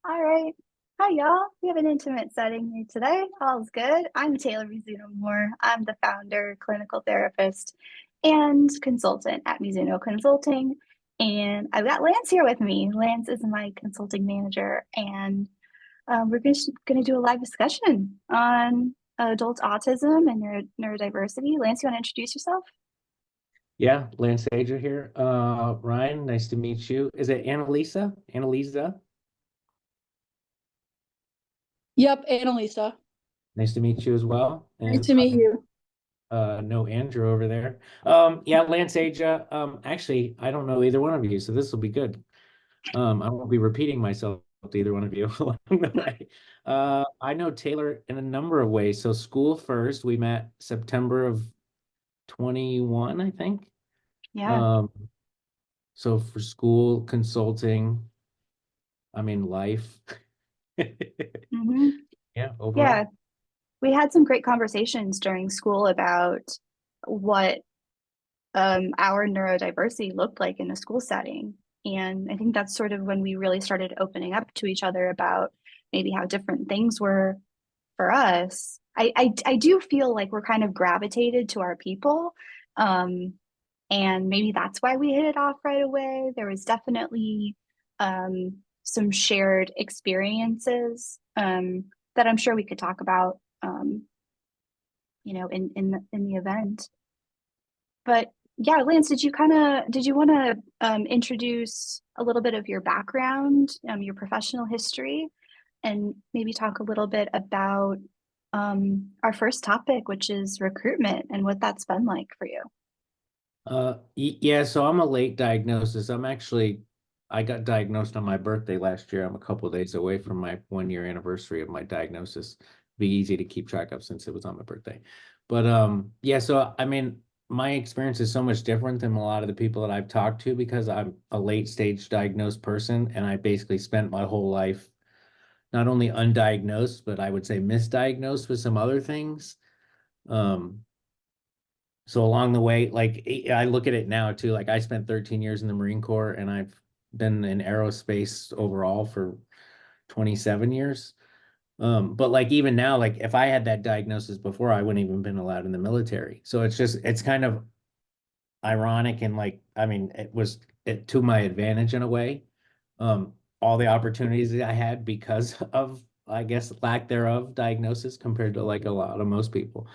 All right. Hi, y'all. We have an intimate setting here today. All's good. I'm Taylor Mizuno Moore. I'm the founder, clinical therapist, and consultant at Mizuno Consulting. And I've got Lance here with me. Lance is my consulting manager, and we're going to do a live discussion on adult autism and neurodiversity. Lance, you want to introduce yourself? Yeah, Lance Ager here. Ryan, nice to meet you. Is it Annalisa? Annalisa? Yep, Annalisa. Nice to meet you as well. Nice And to meet you. no Andrew over there. Yeah, Lance Ager. Actually, I don't know either one of you, so this will be good. I won't be repeating myself to either one of you along the way. I know Taylor in a number of ways. So school first, we met September of 21, I think. Yeah. Um, so for school consulting, life. hmm Yeah, Yeah. overall. We had some great conversations during school about what our neurodiversity looked like in a school setting. And I think that's sort of when we really started opening up to each other about maybe how different things were for us. I do feel like we're kind of gravitated to our people. Um, and maybe that's why we hit it off right away. There was definitely some shared experiences that I'm sure we could talk about, in the event. But yeah, Lance, did you want to introduce a little bit of your background, your professional history, and maybe talk a little bit about our first topic, which is recruitment and what that's been like for you? Yeah, so I'm a late diagnosis. I got diagnosed on my birthday last year. I'm a couple of days away from my 1 year anniversary of my diagnosis. Be easy to keep track of since it was on my birthday. But yeah, so my experience is so much different than a lot of the people that I've talked to because I'm a late stage diagnosed person and I basically spent my whole life not only undiagnosed, but I would say misdiagnosed with some other things. Um, So along the way, like I look at it now too, like I spent 13 years in the Marine Corps and I've been in aerospace overall for 27 years. But like even now, like if I had that diagnosis before, I wouldn't even been allowed in the military. So it's kind of ironic and like, it was to my advantage in a way. All the opportunities that I had because of, I guess, lack thereof diagnosis compared to like a lot of most people.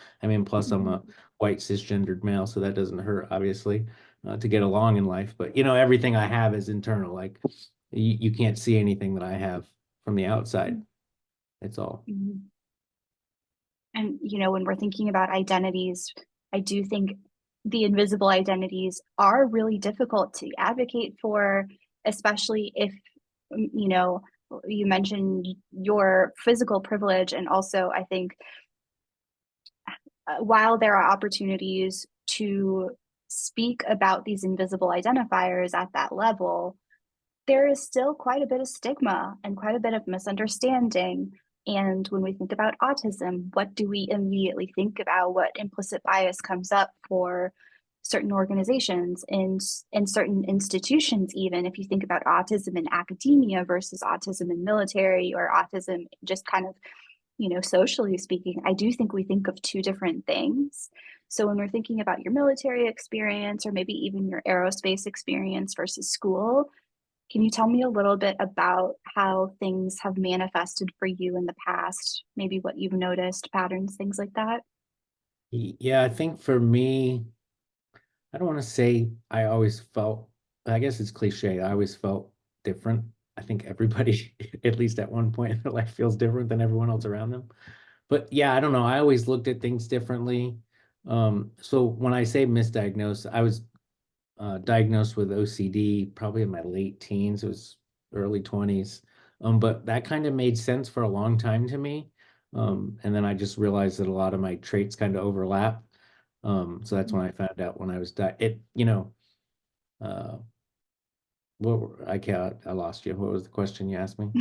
Plus I'm a Mhm. white cisgendered male, so that doesn't hurt, obviously, to get along in life. But everything I have is internal. Like you can't see anything that I have from the outside. It's all. Mhm. And, when we're thinking about identities, I do think the invisible identities are really difficult to advocate for, especially if, you know, you mentioned your physical privilege. And also, I think while there are opportunities to speak about these invisible identifiers at that level, there is still quite a bit of stigma and quite a bit of misunderstanding. And when we think about autism, what do we immediately think about? What implicit bias comes up for certain organizations and certain institutions, even if you think about autism in academia versus autism in military or autism just kind of, socially speaking, I do think we think of two different things. So when we're thinking about your military experience or maybe even your aerospace experience versus school, can you tell me a little bit about how things have manifested for you in the past? Maybe what you've noticed, patterns, things like that? Yeah, I think for me, I don't want to say I always felt, I guess it's cliche. I always felt different. I think everybody, at least at one point in their life, feels different than everyone else around them. But yeah, I don't know. I always looked at things differently. So when I say misdiagnosed, I was diagnosed with OCD probably in my late teens. It was early 20s. But that kind of made sense for a long time to me. And then I just realized that a lot of my traits kind of overlap. So that's when I found out when I was uh, I can't, I lost you. What was the question you asked me?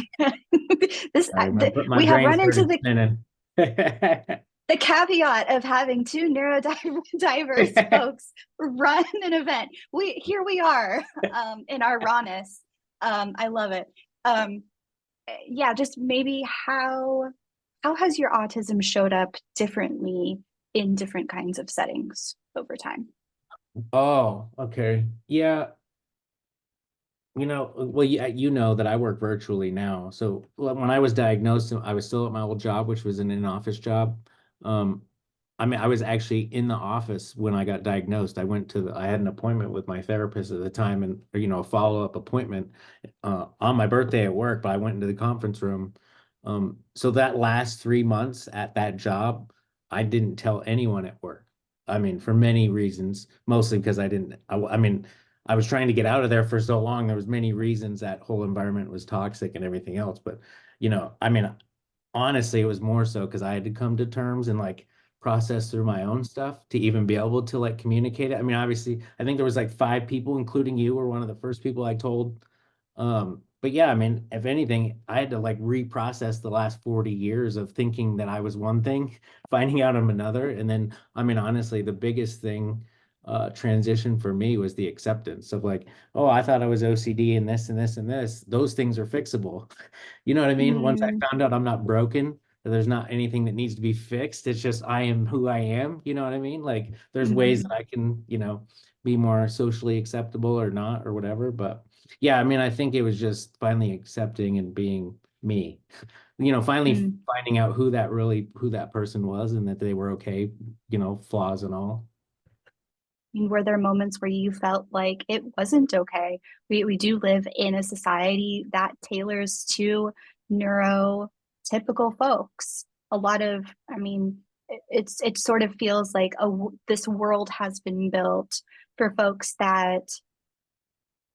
This Sorry, my we have brain run into started the spinning. the caveat of having two neurodiverse folks run an event. We are in our rawness. I love it. Um, yeah, just maybe how has your autism showed up differently in different kinds of settings over time? Oh, okay. Yeah. Well, yeah, you know that I work virtually now. So when I was diagnosed, I was still at my old job, which was an in-office job. Um, I mean, I was actually in the office when I got diagnosed. I had an appointment with my therapist at the time, and a follow-up appointment on my birthday at work. But I went into the conference room. So that last 3 months at that job, I didn't tell anyone at work. I mean, for many reasons, mostly because I didn't. I mean, I was trying to get out of there for so long. There was many reasons that whole environment was toxic and everything else. But, I mean, honestly, it was more so because I had to come to terms and like process through my own stuff to even be able to like communicate it. I mean, obviously, I think there was like 5 people, including you, were one of the first people I told. But yeah, I mean, if anything, I had to like reprocess the last 40 years of thinking that I was one thing, finding out I'm another. And then, I mean, honestly, the biggest thing transition for me was the acceptance of like, oh, I thought I was OCD and this and this and this. Those things are fixable. You know what I mean? Once I Mm, found out I'm not broken, that there's not anything that needs to be fixed. It's just I am who I am. You know what I mean? Like there's ways that mhm, I can, be more socially acceptable or not or whatever. But yeah, I mean, I think it was just finally accepting and being me. Finally mm. finding out who that person was and that they were okay, flaws and all. I mean, were there moments where you felt like it wasn't okay? We do live in a society that tailors to neurotypical folks. A lot of, I mean, it sort of feels like this world has been built for folks that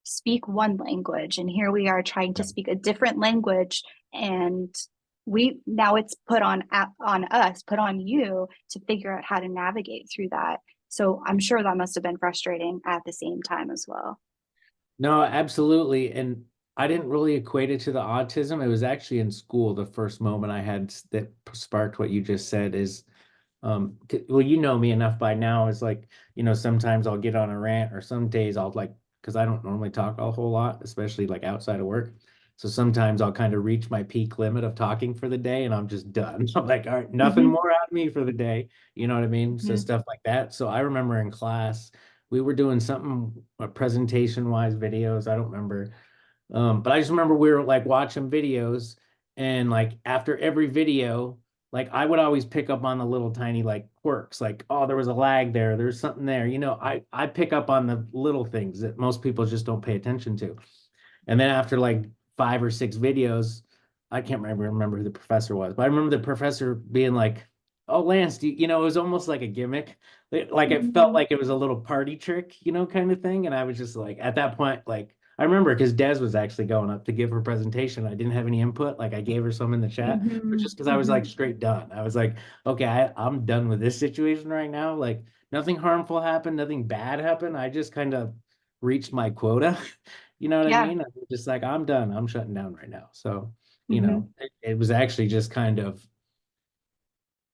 speak one language, and here we are trying to Yeah. speak a different language, and we now it's on us, put on you to figure out how to navigate through that. So I'm sure that must have been frustrating at the same time as well. No, absolutely. And I didn't really equate it to the autism. It was actually in school. The first moment I had that sparked what you just said is, well, you know me enough by now. Is like, sometimes I'll get on a rant, or some days I'll like, because I don't normally talk a whole lot, especially like outside of work. So sometimes I'll kind of reach my peak limit of talking for the day and I'm just done. I'm like, all right, nothing Mm-hmm, more out of me for the day. You know what I mean? So mm-hmm, stuff like that. So I remember in class, we were doing something presentation wise videos. I don't remember. But I just remember we were like watching videos, and like after every video, like I would always pick up on the little tiny like quirks, like, oh, there was a lag there, there's something there. I pick up on the little things that most people just don't pay attention to. And then after like 5 or 6 videos, I can't remember who the professor was, but I remember the professor being like, "Oh, Lance, it was almost like a gimmick. Like it felt mm-hmm, like it was a little party trick, kind of thing." And I was just like, at that point, like I remember because Des was actually going up to give her presentation. I didn't have any input. Like I gave her some in the chat, but mm-hmm, just because I was mm-hmm. like straight done. I was like, okay, I'm done with this situation right now. Like nothing harmful happened, nothing bad happened. I just kind of reached my quota. You know what I Yeah. mean? I'm just like, I'm done. I'm shutting down right now. So, Mm-hmm, it was actually just kind of,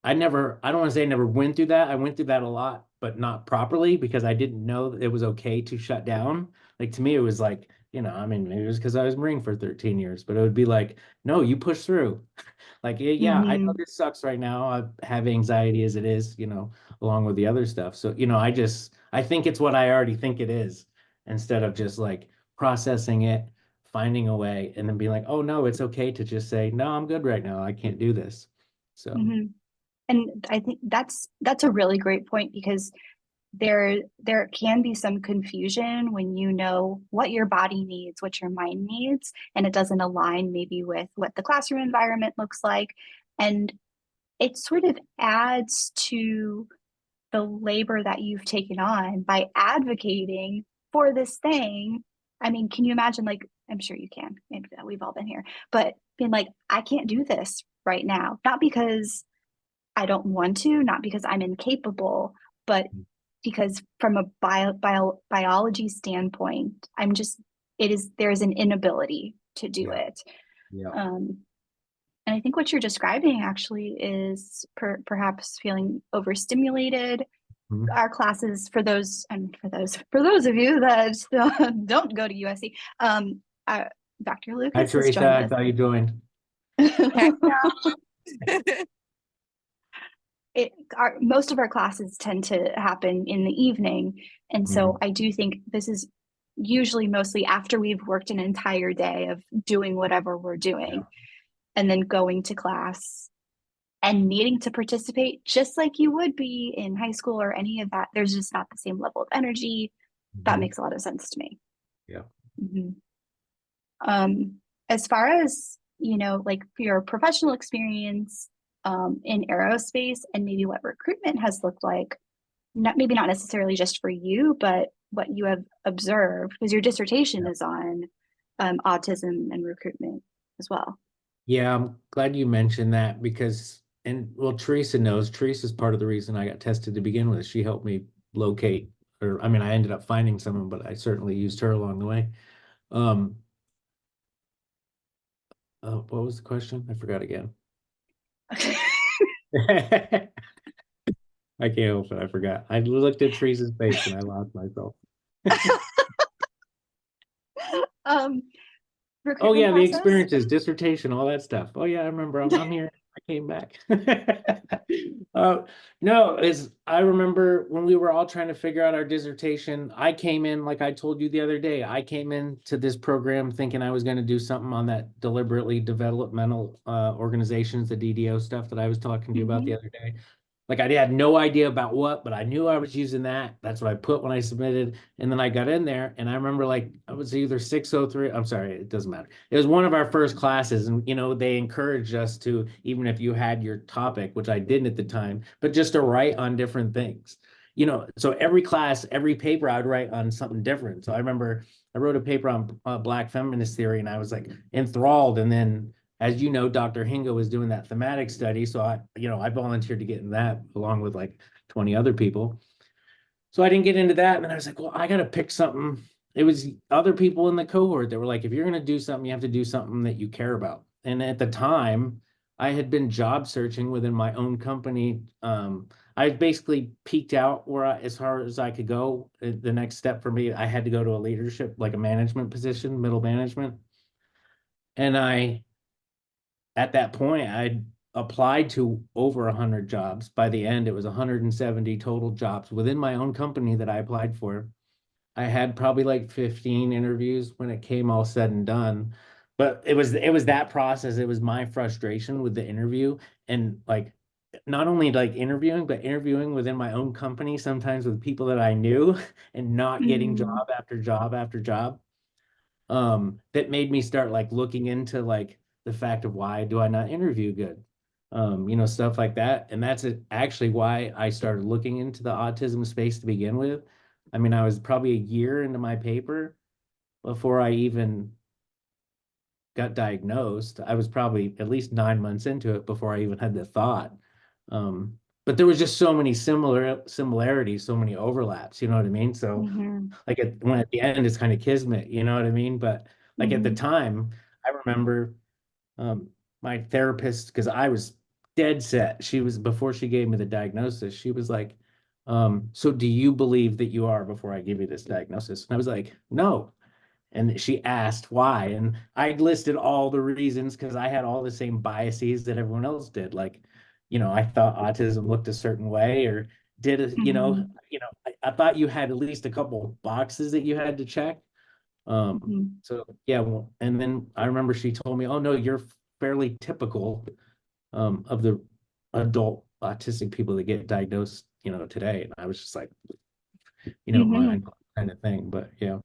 I don't want to say I never went through that. I went through that a lot, but not properly because I didn't know that it was okay to shut down. Like to me, it was like, I mean, maybe it was because I was Marine for 13 years, but it would be like, no, you push through. Like, yeah, yeah, I know mm-hmm, this sucks right now. I have anxiety as it is, along with the other stuff. So, I think it's what I already think it is instead of just like processing it, finding a way, and then being like, oh, no, it's okay to just say, no, I'm good right now. I can't do this. So, mm-hmm. And I think that's a really great point because there can be some confusion when you know what your body needs, what your mind needs, and it doesn't align maybe with what the classroom environment looks like. And it sort of adds to the labor that you've taken on by advocating for this thing. I mean, can you imagine, like, I'm sure you can, maybe we've all been here, but being like, I can't do this right now, not because I don't want to, not because I'm incapable, but because from a biology standpoint, there's an inability to do yeah, it. yeah. Um, and I think what you're describing actually is perhaps feeling overstimulated. Mhm. Our classes, for those of you that still don't go to USC, Dr. Hi, Lucas has Teresa. joined I us. thought you joined. Heck Most of our classes tend to happen in the evening. And so I do think this is usually mostly after we've worked an entire day of doing whatever we're doing and then going to class and needing to participate just like you would be in high school or any of that. There's just not the same level of energy. That makes a lot of sense to me. Yeah. As far as, like your professional experience in aerospace and maybe what recruitment has looked like, maybe not necessarily just for you, but what you have observed, because your dissertation is on autism and recruitment as well. Yeah, I'm glad you mentioned that because, and well, Teresa knows. Teresa's part of the reason I got tested to begin with. She helped me locate, or I mean, I ended up finding someone, but I certainly used her along the way. What was the question? I forgot again. I can't help it. I forgot. I looked at Teresa's face and I lost myself. Oh Recruitment yeah, the process. experiences, dissertation, all that stuff. Oh yeah, I remember. I'm here. I came back. No, I remember when we were all trying to figure out our dissertation. I came in, like I told you the other day, I came into this program thinking I was going to do something on that deliberately developmental organizations, the DDO stuff that I was talking to you about the other day. Like I had no idea about what, but I knew I was using that. That's what I put when I submitted. And then I got in there and I remember like I was either 603. I'm sorry, it doesn't matter. It was one of our first classes. And they encouraged us to, even if you had your topic, which I didn't at the time, but just to write on different things. So every class, every paper I would write on something different. So I remember I wrote a paper on Black feminist theory and I was like enthralled. And then as you know, Dr. Hingo was doing that thematic study. So I volunteered to get in that along with like 20 other people. So I didn't get into that. And then I was like, well, I got to pick something. It was other people in the cohort that were like, if you're going to do something, you have to do something that you care about. And at the time, I had been job searching within my own company. I basically peaked out as far as I could go. The next step for me, I had to go to a leadership, like a management position, middle management. And at that point, I'd applied to over 100 jobs. By the end, it was 170 total jobs within my own company that I applied for. I had probably like 15 interviews when it came all said and done. But it was that process. It was my frustration with the interview and like not only like interviewing, but interviewing within my own company, sometimes with people that I knew and not getting job after job after job. That made me start like looking into like the fact of why do I not interview good, stuff like that. And that's actually why I started looking into the autism space to begin with. I mean, I was probably a year into my paper before I even got diagnosed. I was probably at least 9 months into it before I even had the thought. But there was just so many similarities, so many overlaps, you know what I mean? So like at the end, it's kind of kismet, you know what I mean? But like at the time, I remember my therapist, because I was dead set. Before she gave me the diagnosis, she was like, so do you believe that you are before I give you this diagnosis? And I was like, no. And she asked why. And I listed all the reasons because I had all the same biases that everyone else did. Like, I thought autism looked a certain way or did it, I thought you had at least a couple of boxes that you had to check. So yeah, well, and then I remember she told me, oh no, you're fairly typical of the adult autistic people that get diagnosed, today. And I was just like, mind kind of thing. But yeah.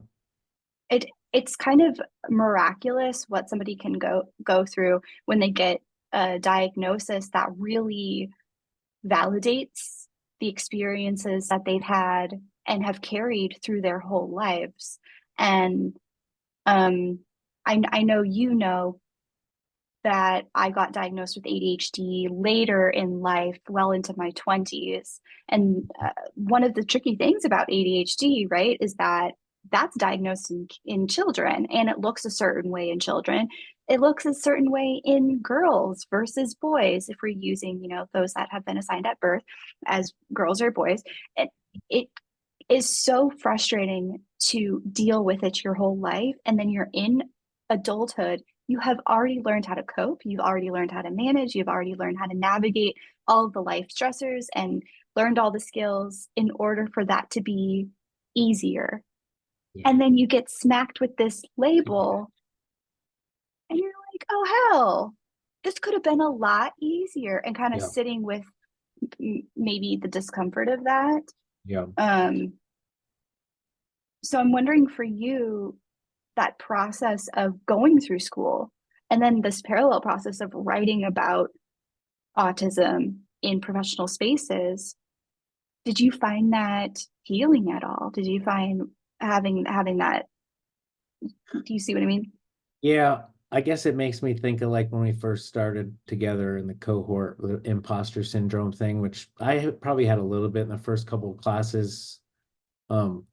It's kind of miraculous what somebody can go through when they get a diagnosis that really validates the experiences that they've had and have carried through their whole lives. And I know that I got diagnosed with ADHD later in life, well into my 20s. And one of the tricky things about ADHD, right, is that that's diagnosed in children and it looks a certain way in children. It looks a certain way in girls versus boys if we're using, those that have been assigned at birth as girls or boys. It is so frustrating to deal with it your whole life. And then you're in adulthood you have already learned how to cope, you've already learned how to manage, you've already learned how to navigate all of the life stressors and learned all the skills in order for that to be easier. Yeah. And then you get smacked with this label and you're like, oh hell, this could have been a lot easier, and kind of Yeah. sitting with maybe the discomfort of that. Yeah. So I'm wondering for you, that process of going through school and then this parallel process of writing about autism in professional spaces, did you find that healing at all? Did you find having that, do you see what I mean? Yeah, I guess it makes me think of like when we first started together in the cohort, the imposter syndrome thing, which probably had a little bit in the first couple of classes. Um,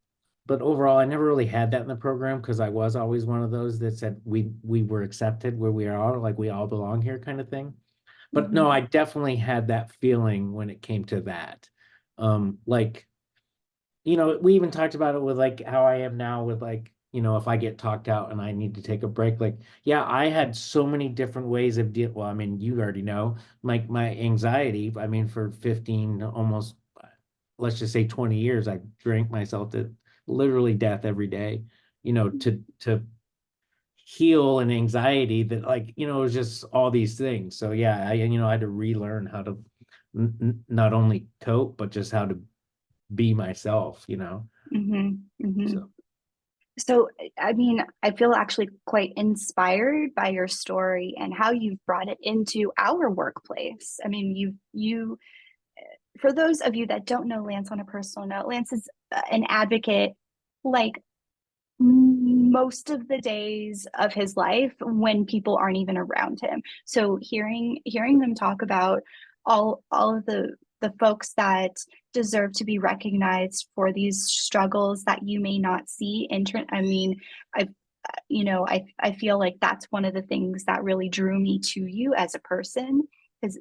but overall, I never really had that in the program because I was always one of those that said we were accepted where we are, like we all belong here kind of thing. But no, I definitely had that feeling when it came to that. Like, we even talked about it with like how I am now with like, if I get talked out and I need to take a break, like, yeah, I had so many different ways of well, I mean, you already know, like my anxiety, I mean, for 15, almost, let's just say 20 years, I drank myself to literally death every day, to heal an anxiety that like, it was just all these things. So yeah, I had to relearn how to not only cope, but just how to be myself. Mm-hmm. Mm-hmm. So So, I mean, I feel actually quite inspired by your story and how you've brought it into our workplace. I mean, for those of you that don't know Lance on a personal note, Lance is an advocate like most of the days of his life when people aren't even around him. So hearing them talk about all of the folks that deserve to be recognized for these struggles that you may not see I mean, I I feel like that's one of the things that really drew me to you as a person, is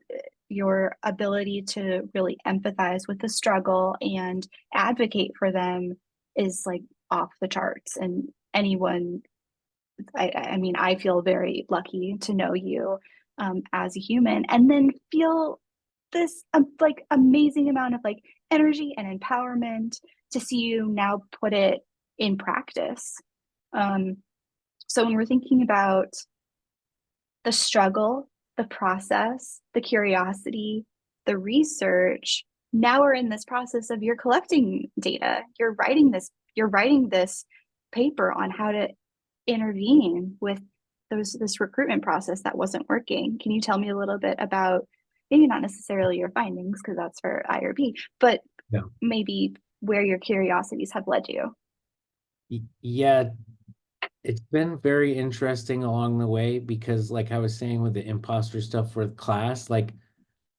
your ability to really empathize with the struggle and advocate for them is like off the charts. And anyone, I mean, I feel very lucky to know you as a human, and then feel this like amazing amount of like energy and empowerment to see you now put it in practice. Um, so when we're thinking about the struggle, the process, the curiosity, the research, now we're in this process of you're collecting data. You're writing this paper on how to intervene with this recruitment process that wasn't working. Can you tell me a little bit about, maybe not necessarily your findings because that's for IRB, but yeah. maybe where your curiosities have led you? Yeah, it's been very interesting along the way because like I was saying with the imposter stuff for the class, like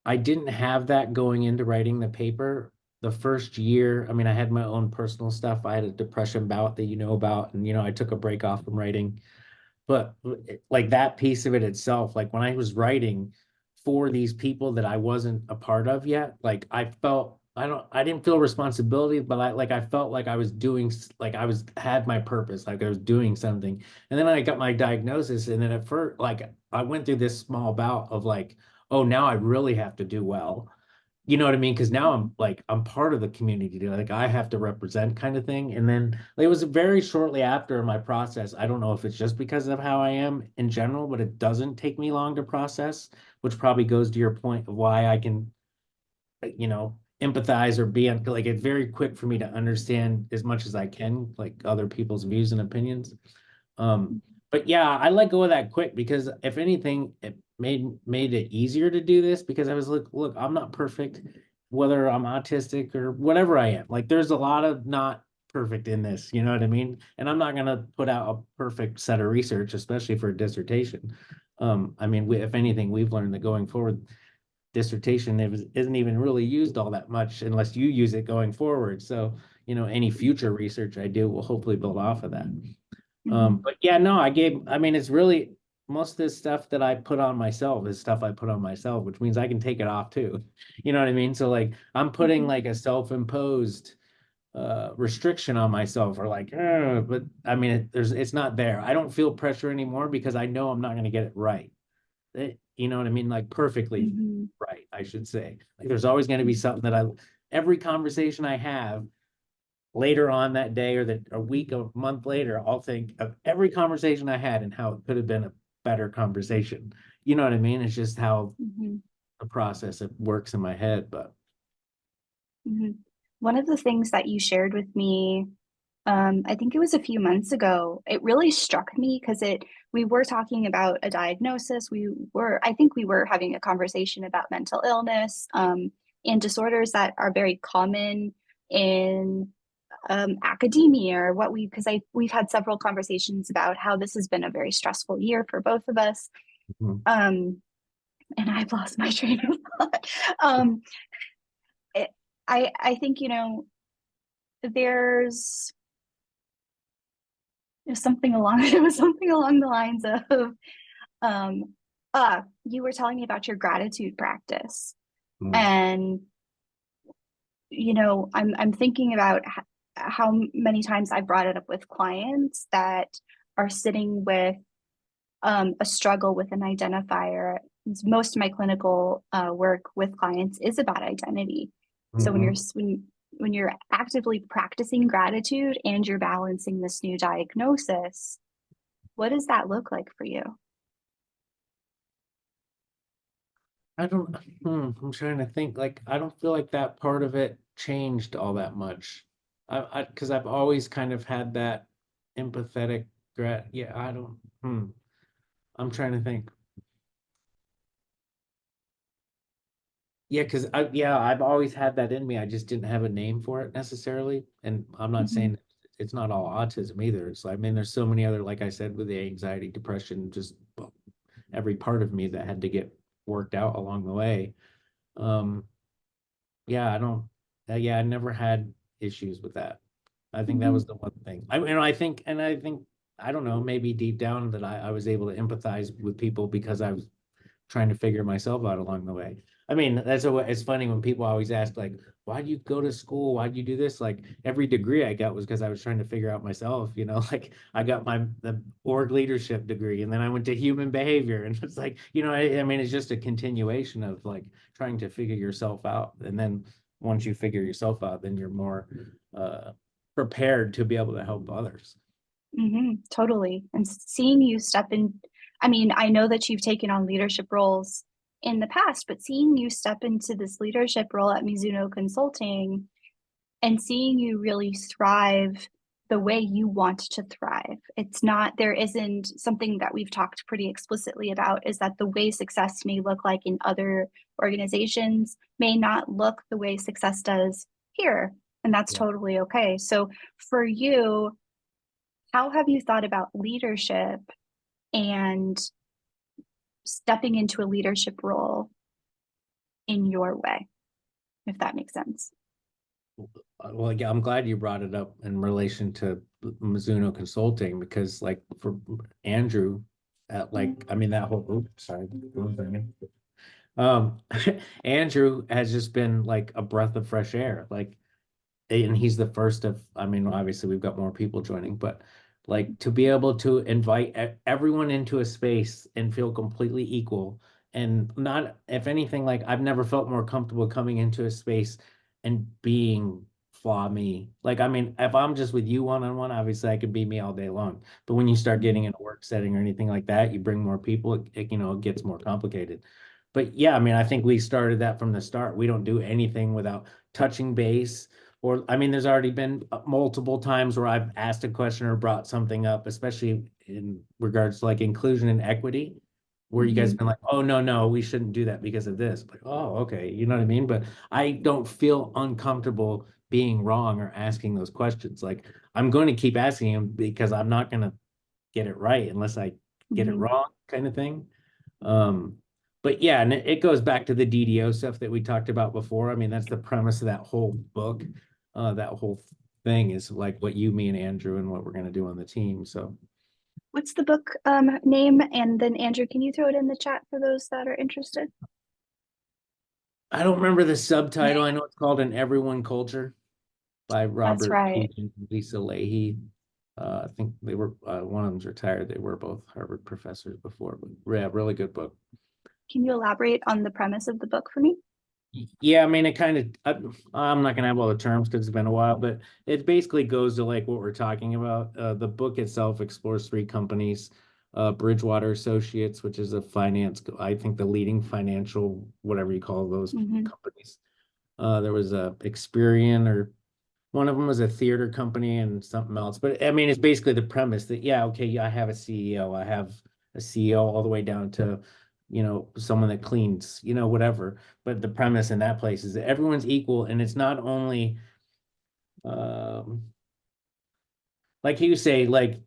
I didn't have that going into writing the paper. The first year, I mean, I had my own personal stuff. I had a depression bout that you know about, and I took a break off from writing. But like that piece of it itself, like when I was writing for these people that I wasn't a part of yet, like I didn't feel responsibility, but I felt like I was doing, like had my purpose, like I was doing something. And then I got my diagnosis, and then at first, like I went through this small bout of like, oh, now I really have to do well. You know what I mean? Because now I'm part of the community. Like I have to represent kind of thing. And then like, it was very shortly after my process. I don't know if it's just because of how I am in general, but it doesn't take me long to process, which probably goes to your point of why I can, empathize or be like it's very quick for me to understand as much as I can, like other people's views and opinions. Um, but yeah, I let go of that quick because if anything, it made it easier to do this because I was like, look, I'm not perfect, whether I'm autistic or whatever I am. Like there's a lot of not perfect in this, you know what I mean? And I'm not gonna put out a perfect set of research, especially for a dissertation. I mean, if anything, we've learned that going forward, dissertation isn't even really used all that much unless you use it going forward. So, any future research I do will hopefully build off of that. Mhm. But yeah, no, I mean, it's really most of this stuff that I put on myself is stuff I put on myself, which means I can take it off too. You know what I mean? So like I'm putting Mhm. like a self-imposed restriction on myself or like, but I mean, it's not there. I don't feel pressure anymore because I know I'm not going to get it right. You know what I mean? Like perfectly Mm-hmm. right, I should say. Like there's always going to be something that every conversation I have later on that day or a week, a month later, I'll think of every conversation I had and how it could have been a better conversation. You know what I mean? It's just how Mm-hmm. the process it works in my head. But Mm-hmm. One of the things that you shared with me, I think it was a few months ago, it really struck me because we were talking about a diagnosis. I think we were having a conversation about mental illness, and disorders that are very common in academia or because we've had several conversations about how this has been a very stressful year for both of us. mhm. Um, and I've lost my train of thought. Um, it, I think, there's something along it was something along the lines of um you were telling me about your gratitude practice, Mm. and I'm thinking about how many times I brought it up with clients that are sitting with a struggle with an identifier. Most of my clinical work with clients is about identity. So Mhm. when you're actively practicing gratitude and you're balancing this new diagnosis, what does that look like for you? I don't, I'm trying to think. Like, I don't feel like that part of it changed all that much. Because I've always kind of had that empathetic yeah, I don't, I'm trying to think. Yeah, because I've always had that in me. I just didn't have a name for it necessarily. And I'm not Mm-hmm. saying it's not all autism either. It's like, I mean, there's so many other, like I said, with the anxiety, depression, just every part of me that had to get worked out along the way. Um, yeah, I don't, yeah, I never had issues with that. I think that Mm-hmm. was the one thing. I think, I don't know, maybe deep down that I was able to empathize with people because I was trying to figure myself out along the way. I mean, it's funny when people always ask like, why do you go to school? Why do you do this? Like every degree I got was because I was trying to figure out myself, like I got the org leadership degree and then I went to human behavior and it's like, I mean, it's just a continuation of like trying to figure yourself out. And then once you figure yourself out, then you're more uh prepared to be able to help others. Mm-hmm. Totally. And seeing you step in, I mean, I know that you've taken on leadership roles in the past, but seeing you step into this leadership role at Mizuno Consulting and seeing you really thrive the way you want to thrive. There isn't something that we've talked pretty explicitly about is that the way success may look like in other organizations may not look the way success does here. And that's Yeah. totally okay. So for you, how have you thought about leadership and stepping into a leadership role in your way, if that makes sense? Well, yeah, I'm glad you brought it up in relation to Mizuno Consulting because, like, for Andrew, I mean, that whole, oops, sorry, one second. Um, Andrew has just been like a breath of fresh air. Like, and he's the first of, I mean, obviously we've got more people joining, but like to be able to invite everyone into a space and feel completely equal and not, if anything, like I've never felt more comfortable coming into a space and being flaw me. Like, I mean, if I'm just with you one-on-one, obviously I could be me all day long. But when you start getting in a work setting or anything like that, you bring more people, it gets more complicated. But yeah, I mean, I think we started that from the start. We don't do anything without touching base or, I mean, there's already been multiple times where I've asked a question or brought something up, especially in regards to like inclusion and equity, where you guys Mm-hmm. have been like, oh, no, no, we shouldn't do that because of this. Like, oh, okay. You know what I mean? But I don't feel uncomfortable being wrong or asking those questions. Like, I'm going to keep asking them because I'm not going to get it right unless I get it Mm-hmm. wrong, kind of thing. Um, but yeah, and it goes back to the DDO stuff that we talked about before. I mean, that's the premise of that whole book. That whole thing is like what you, me, and Andrew, and what we're gonna do on the team. So What's the book name? And then Andrew, can you throw it in the chat for those that are interested? I don't remember the subtitle. I know it's called An Everyone Culture. by That's Robert right. Keating and Lisa Leahy. I think they were one of them's retired. They were both Harvard professors before, but yeah, really good book. Can you elaborate on the premise of the book for me? Yeah, I mean, it kind of, I'm not gonna have all the terms because it's been a while, but it basically goes to like what we're talking about. The book itself explores three companies, Bridgewater Associates, which is a finance, I think the leading financial, whatever you call those Mm-hmm. companies. There was a Experian, or one of them was a theater company and something else. But I mean, it's basically the premise that, yeah, okay, yeah, I have a CEO. I have a CEO all the way down to, someone that cleans, whatever. But the premise in that place is that everyone's equal, and it's not only, um, like you say, like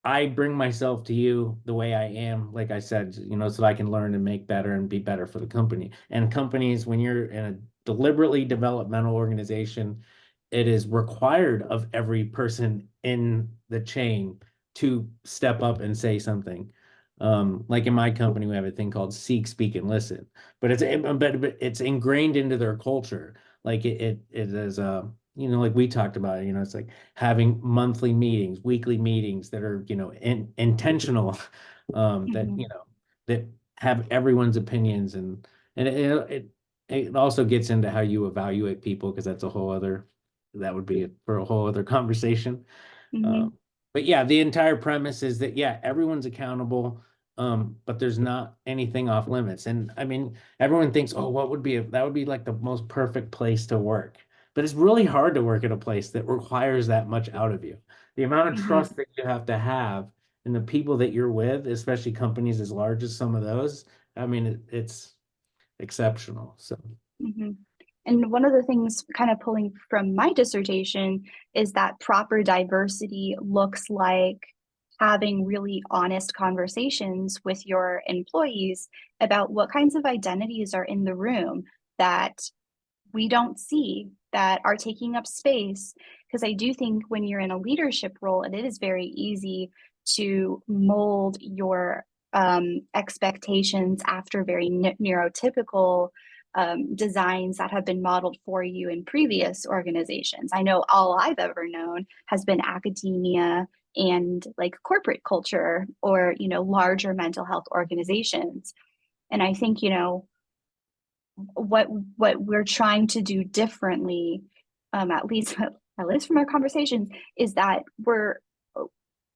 I bring myself to you the way I am, like I said, so that I can learn and make better and be better for the company. And companies, when you're in a deliberately developmental organization, it is required of every person in the chain to step up and say something. Like in my company, we have a thing called Seek, Speak, and Listen, but but it's ingrained into their culture. Like it is like we talked about, it's like having monthly meetings, weekly meetings that are, intentional, that, Mm-hmm. that have everyone's opinions, and it also gets into how you evaluate people, because that would be for a whole other conversation. Mm-hmm. Um, but yeah, the entire premise is that, yeah, everyone's accountable, but there's not anything off limits. And I mean, everyone thinks, oh, that would be like the most perfect place to work. But it's really hard to work at a place that requires that much out of you. The amount of Mm-hmm. trust that you have to have in the people that you're with, especially companies as large as some of those, I mean, it's exceptional. So. Mm-hmm. And one of the things, kind of pulling from my dissertation, is that proper diversity looks like having really honest conversations with your employees about what kinds of identities are in the room that we don't see, that are taking up space. Because I do think when you're in a leadership role, and it is very easy to mold your expectations after very neurotypical designs that have been modeled for you in previous organizations. I know all I've ever known has been academia and like corporate culture, or larger mental health organizations. And I think what we're trying to do differently, at least from our conversations, is that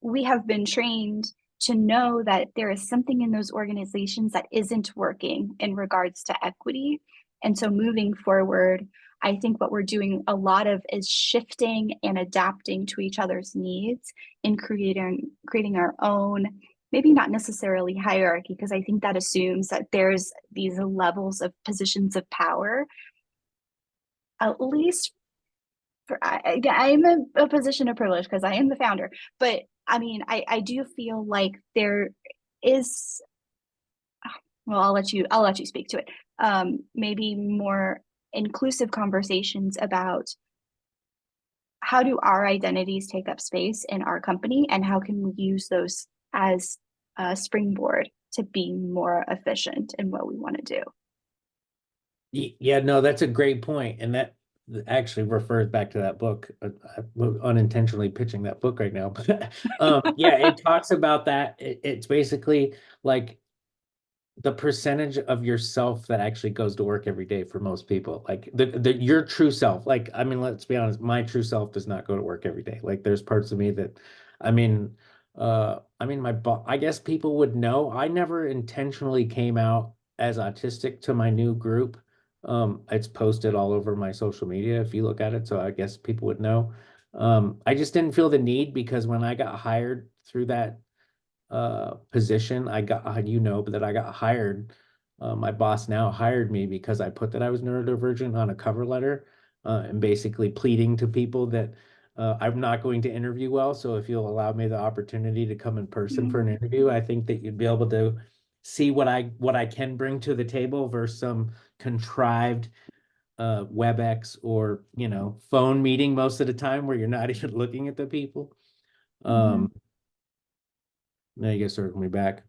we have been trained to know that there is something in those organizations that isn't working in regards to equity. And so moving forward, I think what we're doing a lot of is shifting and adapting to each other's needs, and creating our own, maybe not necessarily hierarchy, because I think that assumes that there's these levels of positions of power, at least I'm a position of privilege because I am the founder. But I mean, I do feel like there is, well, I'll let you speak to it. Maybe more inclusive conversations about how do our identities take up space in our company, and how can we use those as a springboard to be more efficient in what we want to do. Yeah, no, that's a great point, and that actually refers back to that book. I'm unintentionally pitching that book right now, but yeah, it talks about that. It's basically like the percentage of yourself that actually goes to work every day for most people, like your true self. Like, I mean, let's be honest, my true self does not go to work every day. Like, there's parts of me that, I mean, I guess people would know. I never intentionally came out as autistic to my new group. It's posted all over my social media if you look at it, so I guess people would know. I just didn't feel the need, because when I got hired through that position, but that I got hired. My boss now hired me because I put that I was neurodivergent on a cover letter, and basically pleading to people that I'm not going to interview well. So if you'll allow me the opportunity to come in person for an interview, I think that you'd be able to see what I can bring to the table versus some contrived WebEx or phone meeting most of the time where you're not even looking at the people. Mm-hmm. Now you guys circle me back.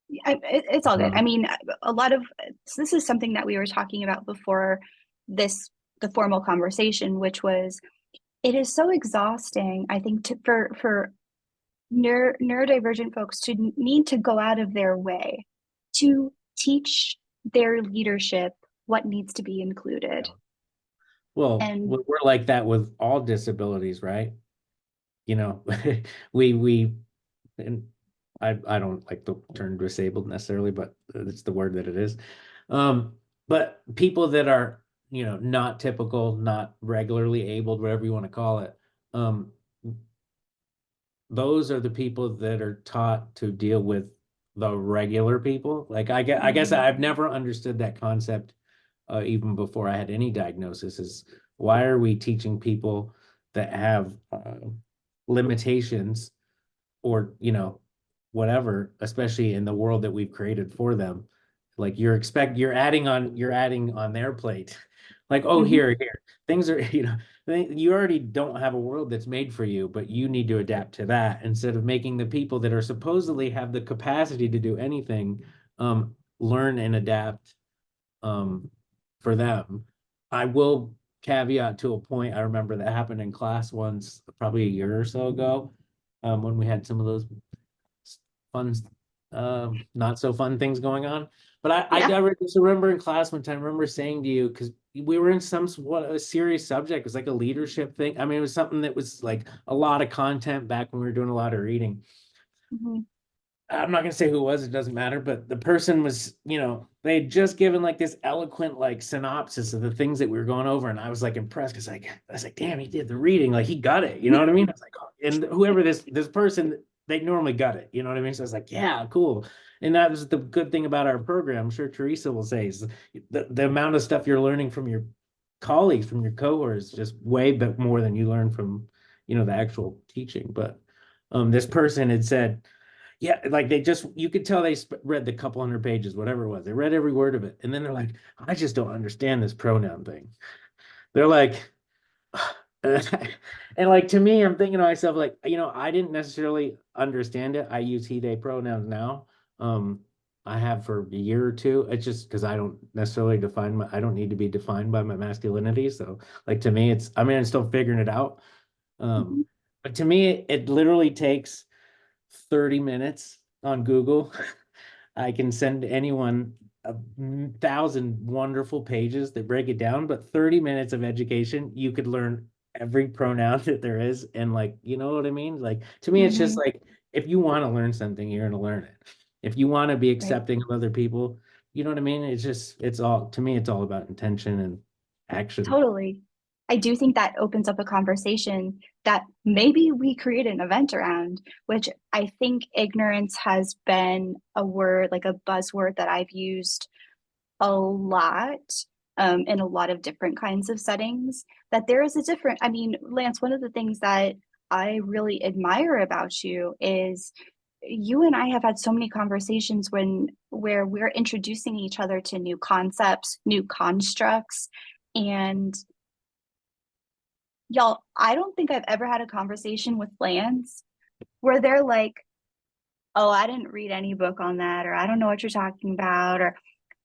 It's all good. Uh, I mean, a lot of, so this is something that we were talking about before this the formal conversation, which was, it is so exhausting, I think, for neurodivergent folks to need to go out of their way to teach their leadership what needs to be included. Well, And we're like that with all disabilities, right? You know, we and I don't like the term disabled necessarily, but it's the word that it is. But people that are, not typical, not regularly abled, whatever you want to call it, um, those are the people that are taught to deal with the regular people. Like I guess I've never understood that concept, even before I had any diagnosis. Is why are we teaching people that have limitations or whatever, especially in the world that we've created for them? Like you're adding on their plate. Like, oh, Mhm. here things are, you already don't have a world that's made for you, but you need to adapt to that instead of making the people that are supposedly have the capacity to do anything learn and adapt for them. I will caveat to a point. I remember that happened in class once, probably a year or so ago, when we had some of those fun, not so fun things going on. But Yeah. I just remember in class one time, I remember saying to you, because we were in a serious subject. It was like a leadership thing. I mean, it was something that was like a lot of content back when we were doing a lot of reading. Mhm. I'm not gonna say who it was, it doesn't matter, but the person was, they had just given like this eloquent like synopsis of the things that we were going over, and I was like impressed because I was like, damn, he did the reading, like he got it, you know what I mean? I was like, oh, and whoever this person, they normally got it, you know what I mean? So I was like, yeah, cool. And that was the good thing about our program. I'm sure Teresa will say is the amount of stuff you're learning from your colleagues, from your cohorts, just way bit more than you learn from, the actual teaching. But this person had said, yeah, like you could tell they read the couple hundred pages, whatever it was. They read every word of it. And then they're like, I just don't understand this pronoun thing. They're like, and like to me, I'm thinking to myself, like, I didn't necessarily understand it. I use he, they pronouns now. Um, I have for a year or two. It's just because I don't necessarily I don't need to be defined by my masculinity. So, like, to me, I'm still figuring it out. Um, Mhm. but to me, it literally takes 30 minutes on Google. I can send anyone 1,000 wonderful pages that break it down, but 30 minutes of education, you could learn every pronoun that there is. And like, you know what I mean? Like to me, it's just Mhm. like if you want to learn something, you're gonna learn it. If you want to be Right. accepting of other people, you know what I mean? It's all to me, it's all about intention and action. Totally. I do think that opens up a conversation that maybe we create an event around, which I think ignorance has been a word, like a buzzword that I've used a lot, in a lot of different kinds of settings. That there is a different, I mean, Lance, one of the things that I really admire about you is you and I have had so many conversations where we're introducing each other to new concepts, new constructs, and y'all, I don't think I've ever had a conversation with Lance where they're like, "Oh, I didn't read any book on that," or "I don't know what you're talking about," or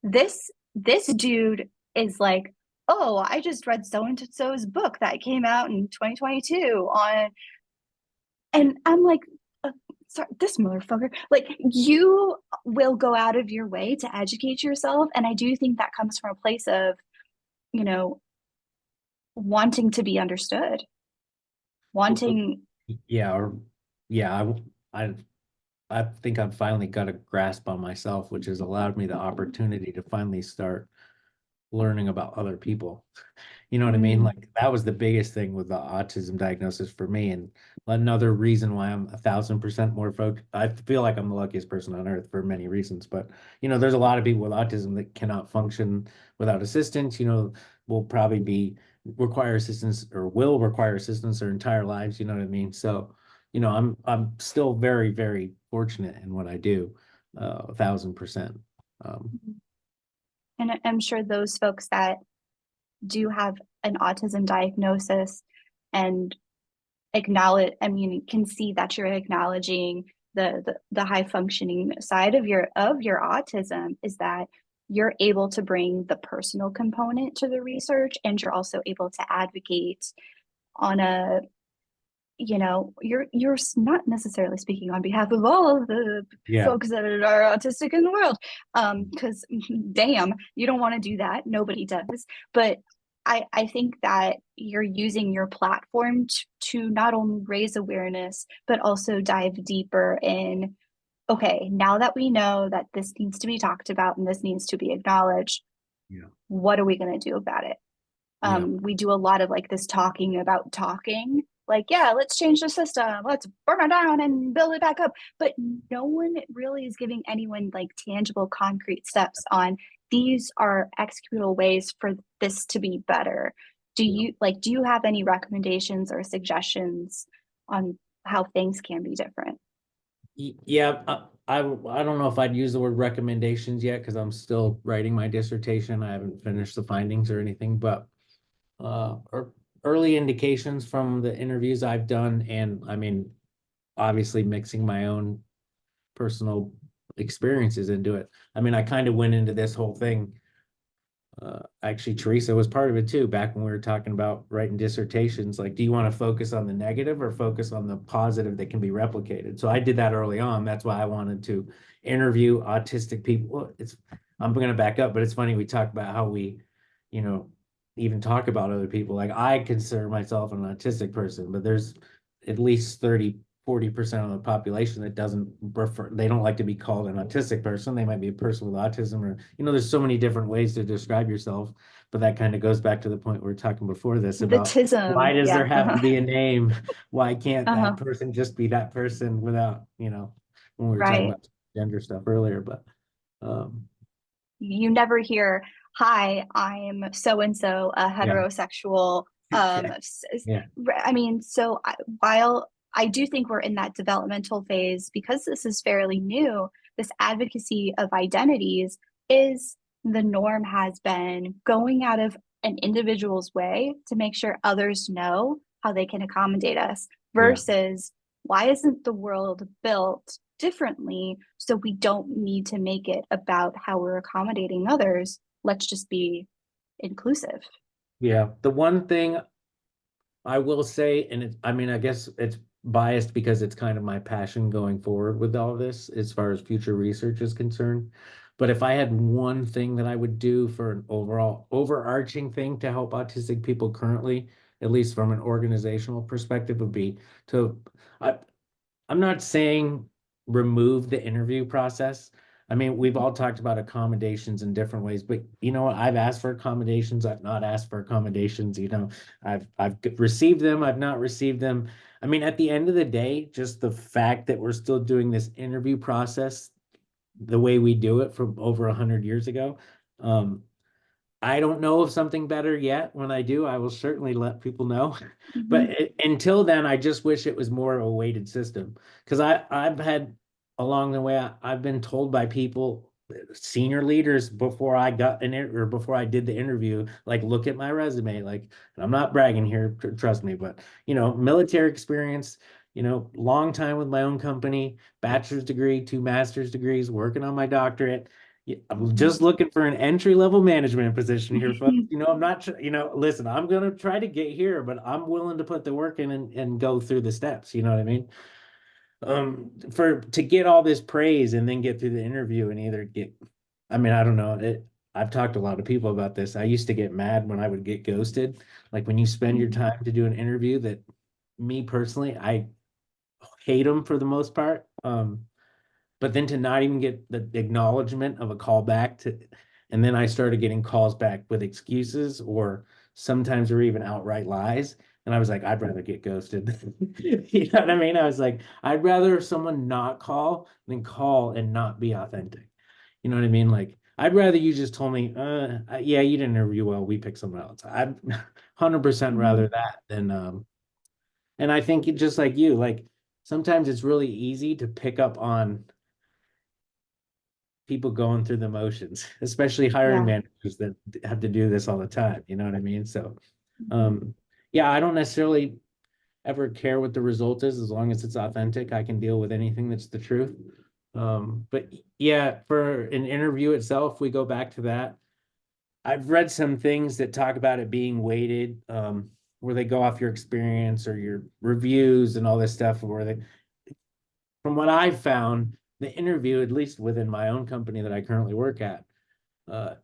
this dude is like, "Oh, I just read so and so's book that came out in 2022 on," and I'm like, sorry, this motherfucker, like you will go out of your way to educate yourself, and I do think that comes from a place of, you know, wanting to be understood, wanting. Yeah, or yeah, I think I've finally got a grasp on myself, which has allowed me the opportunity to finally start learning about other people. You know what I mean? Mm, Like that was the biggest thing with the autism diagnosis for me. And another reason why I'm 1,000% more focused. I feel like I'm the luckiest person on earth for many reasons, but there's a lot of people with autism that cannot function without assistance, will probably require assistance or will require assistance their entire lives, you know what I mean? So, I'm still very, very fortunate in what I do, 1,000%. Um, and I'm sure those folks that do have an autism diagnosis and acknowledge, I mean, can see that you're acknowledging the high functioning side of your autism, is that you're able to bring the personal component to the research, and you're also able to advocate on a, you know, you're not necessarily speaking on behalf of all of the Yeah. folks that are autistic in the world, because damn, you don't want to do that. Nobody does. But I think that you're using your platform to not only raise awareness, but also dive deeper in, okay, now that we know that this needs to be talked about and this needs to be acknowledged, Yeah. what are we going to do about it? Yeah. We do a lot of like this talking about talking, like, yeah, let's change the system, let's burn it down and build it back up. But no one really is giving anyone like tangible, concrete steps on these are executable ways for this to be better. Yeah. Do you have any recommendations or suggestions on how things can be different? Yeah, I don't know if I'd use the word recommendations yet because I'm still writing my dissertation. I haven't finished the findings or anything, but early indications from the interviews I've done, and I mean, obviously mixing my own personal experiences into it. I mean, I kind of went into this whole thing. Actually, Teresa was part of it too, back when we were talking about writing dissertations. Like, do you want to focus on the negative or focus on the positive that can be replicated? So I did that early on. That's why I wanted to interview autistic people. Well, I'm going to back up, but it's funny we talk about how we, you know, even talk about other people. Like, I consider myself an autistic person, but there's at least 30-40% of the population that doesn't prefer, they don't like to be called an autistic person. They might be a person with autism, or, there's so many different ways to describe yourself. But that kind of goes back to the point we were talking before this The about why tism, does there yeah. have to be a name? Why can't Uh-huh. that person just be that person without, when we were talking Right. about gender stuff earlier, but um You never hear, hi, I'm so and so, a yeah. heterosexual. Yeah. Yeah. I mean, while I do think we're in that developmental phase, because this is fairly new, this advocacy of identities is the norm, has been going out of an individual's way to make sure others know how they can accommodate us, Yeah. versus why isn't the world built differently so we don't need to make it about how we're accommodating others? Let's just be inclusive. Yeah. The one thing I will say, and I mean, I guess it's biased because it's kind of my passion going forward with all this as far as future research is concerned. But if I had one thing that I would do for an overall overarching thing to help autistic people currently, at least from an organizational perspective, would be to, I, I'm not saying remove the interview process. I mean, we've all talked about accommodations in different ways, but you know what? I've asked for accommodations. I've not asked for accommodations. I've received them. I've not received them. I mean, at the end of the day, just the fact that we're still doing this interview process the way we do it from over 100 years ago, um, I don't know of something better yet. When I do, I will certainly let people know. Mm-hmm. But until then, I just wish it was more of a weighted system. Because I've had along the way, I've been told by people, senior leaders, before I got or before I did the interview, like, look at my resume. Like, and I'm not bragging here, trust me, but military experience, long time with my own company, bachelor's degree, 2 master's degrees, working on my doctorate. Yeah, I'm just looking for an entry level management position here, folks. I'm not, listen, I'm going to try to get here, but I'm willing to put the work in and go through the steps. You know what I mean? To get all this praise and then get through the interview and either get, I mean, I don't know. I've talked to a lot of people about this. I used to get mad when I would get ghosted. Like, when you spend your time to do an interview, that, me personally, I hate them for the most part. But then to not even get the acknowledgement of a call back and then I started getting calls back with excuses, or sometimes or even outright lies. And I was like, I'd rather get ghosted. You know what I mean? I was like, I'd rather someone not call than call and not be authentic. You know what I mean? Like, I'd rather you just told me, yeah, you didn't interview well, we picked someone else. I'd 100% Mm-hmm. rather that than, and I think just like you, like, sometimes it's really easy to pick up on people going through the motions, especially hiring Yeah. managers that have to do this all the time. You know what I mean? So, Mm-hmm. um, yeah, I don't necessarily ever care what the result is as long as it's authentic. I can deal with anything that's the truth. But yeah, for an interview itself, we go back to that. I've read some things that talk about it being weighted, where they go off your experience or your reviews and all this stuff, where they, from what I've found, the interview, at least within my own company that I currently work at, uh,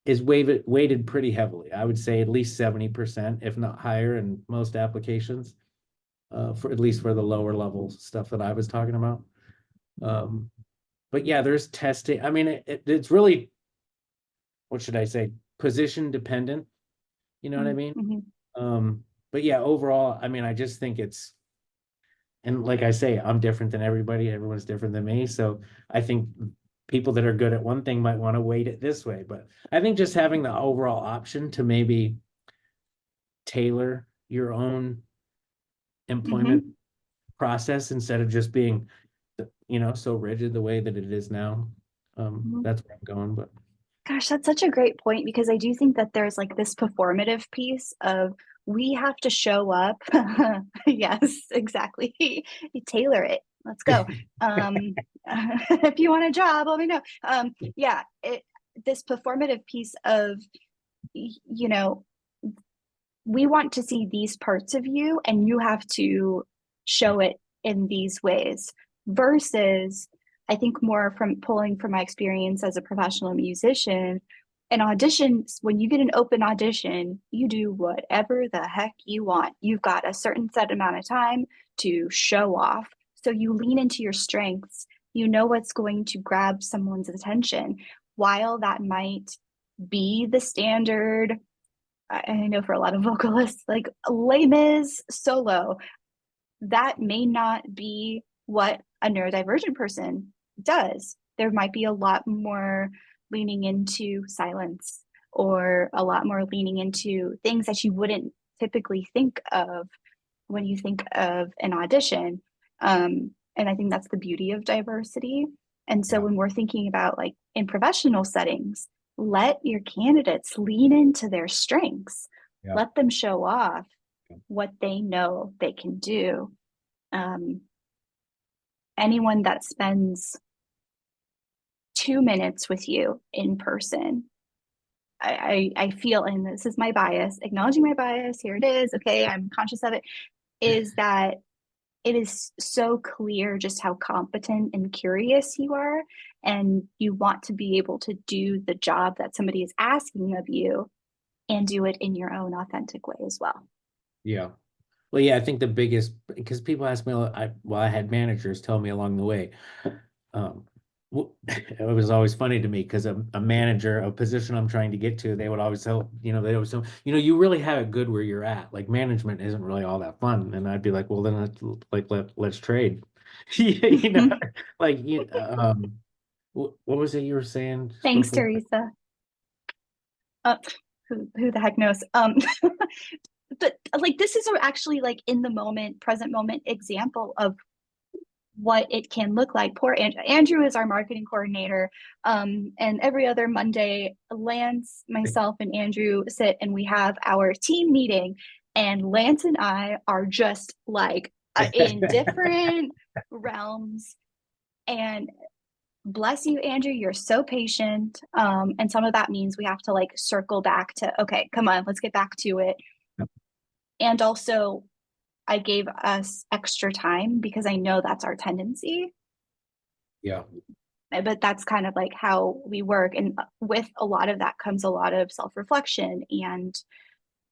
is weighted pretty heavily. I would say at least 70%, if not higher, in most applications, for at least for the lower level stuff that I was talking about. Um, but yeah, there's testing. I mean, it's really, what should I say, position dependent. You know what I mean? Mm-hmm. But yeah, overall, I mean, I just think it's, and like I say, I'm different than everybody. Everyone's different than me. So I think people that are good at one thing might want to weight it this way. But I think just having the overall option to maybe tailor your own employment Mm-hmm. process instead of just being, so rigid the way that it is now. Mm-hmm. That's where I'm going. But Gosh, that's such a great point because I do think that there's like this performative piece of we have to show up. Yes, exactly. You tailor it. Let's go. If you want a job, let me know. Yeah, this performative piece of, you know, we want to see these parts of you and you have to show it in these ways versus I think more from pulling from my experience as a professional musician an audition when you get an open audition you do whatever the heck you want you've got a certain set amount of time to show off so you lean into your strengths you know what's going to grab someone's attention while that might be the standard I know for a lot of vocalists, like Les Mis solo, that may not be what a neurodivergent person does. There might be a lot more leaning into silence or a lot more leaning into things that you wouldn't typically think of when you think of an audition. And I think that's the beauty of diversity. And so yeah, when we're thinking about like in professional settings, let your candidates lean into their strengths, yeah, let them show off what they know they can do. Um, anyone that spends 2 minutes with you in person, I feel, and this is my bias, acknowledging my bias, here it is, okay, I'm conscious of it, is that it is so clear just how competent and curious you are. And you want to be able to do the job that somebody is asking of you and do it in your own authentic way as well. yeah. Well, yeah, I think the biggest, because people ask me, I had managers tell me along the way. Um, it was always funny to me because a manager, a position I'm trying to get to, they would always tell, they always tell, you really have it good where you're at. Like management isn't really all that fun. And I'd be like, well, then let's trade. You know, like, what was it you were saying just Thanks, before? Teresa. Uh, who the heck knows? But like this is actually like in the moment, present moment example of what it can look like. Poor Andrew. Andrew is our marketing coordinator. And every other Monday, Lance, myself, and Andrew sit and we have our team meeting. And Lance and I are just like in different realms. And bless you, Andrew, you're so patient. And some of that means we have to like circle back to, okay, come on, let's get back to it. And also, I gave us extra time because I know that's our tendency. Yeah. But that's kind of like how we work. And with a lot of that comes a lot of self reflection and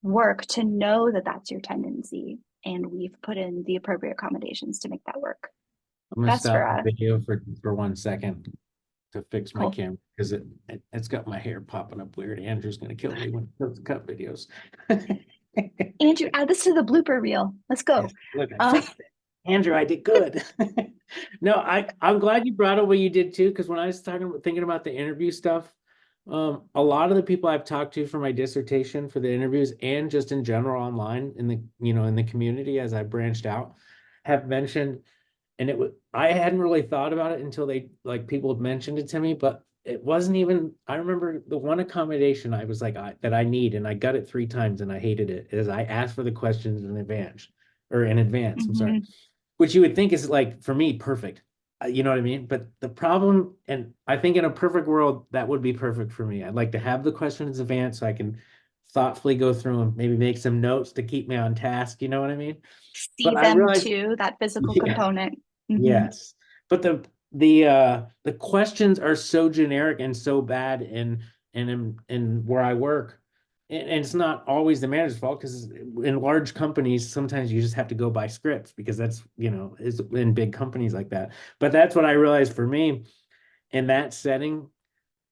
work to know that that's your tendency. And we've put in the appropriate accommodations to make that work. I'm gonna Best for stop the us. video for 1 second to fix my Cool. camera because it's got my hair popping up weird. Andrew's gonna kill me when it does the cut videos. Andrew, add this to the blooper reel. Let's go. Yes, look, I fixed it. Andrew, I did good. No, I'm glad you brought up what you did too, because when I was thinking about the interview stuff, a lot of the people I've talked to for my dissertation for the interviews and just in general online in the community as I branched out have mentioned, and I hadn't really thought about it until people had mentioned it to me, but it wasn't even, I remember the one accommodation I was like, that I need, and I got it 3 times and I hated it, is I asked for the questions in advance, I'm sorry, Mm-hmm. which you would think is like, for me, perfect. You know what I mean? But the problem, and I think in a perfect world, that would be perfect for me. I'd like to have the questions advanced so I can thoughtfully go through them, maybe make some notes to keep me on task. You know what I mean? See But I them realize, too, that physical yeah, component. Hmm. yes. But the questions are so generic and so bad in where I work. And it's not always the manager's fault because in large companies, sometimes you just have to go by scripts because that's, is in big companies like that. But that's what I realized for me in that setting.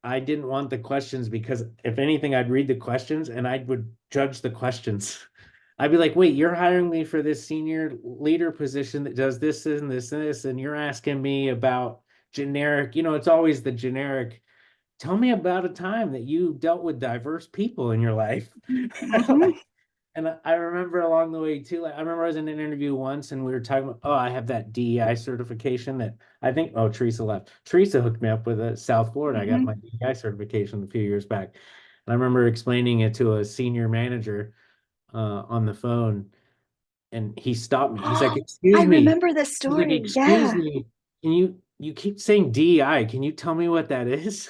I didn't want the questions because if anything, I'd read the questions and I would judge the questions. I'd be like, wait, you're hiring me for this senior leader position that does this and this and this, and you're asking me about generic, it's always the generic. Tell me about a time that you dealt with diverse people in your life. Hmm. And I remember along the way too, like I remember I was in an interview once and we were talking about, oh, I have that DEI certification that I think, oh, Teresa left. Teresa hooked me up with a South Florida. I got Hmm. my DEI certification a few years back. And I remember explaining it to a senior manager on the phone and he stopped me. He's like, I excuse me. remember this He's like, story. excuse Yeah. me. Can you keep saying DEI? Can you tell me what that is?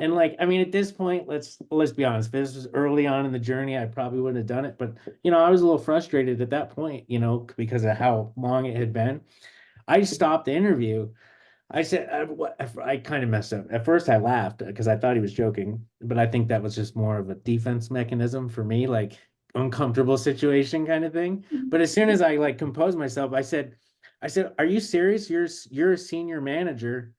And like, I mean, at this point, let's be honest. If this was early on in the journey, I probably wouldn't have done it. But I was a little frustrated at that point, because of how long it had been. I stopped the interview. I said, I kind of messed up. At first, I laughed because I thought he was joking, but I think that was just more of a defense mechanism for me, like uncomfortable situation kind of thing. But as soon as I like composed myself, I said, "Are you serious? You're a senior manager,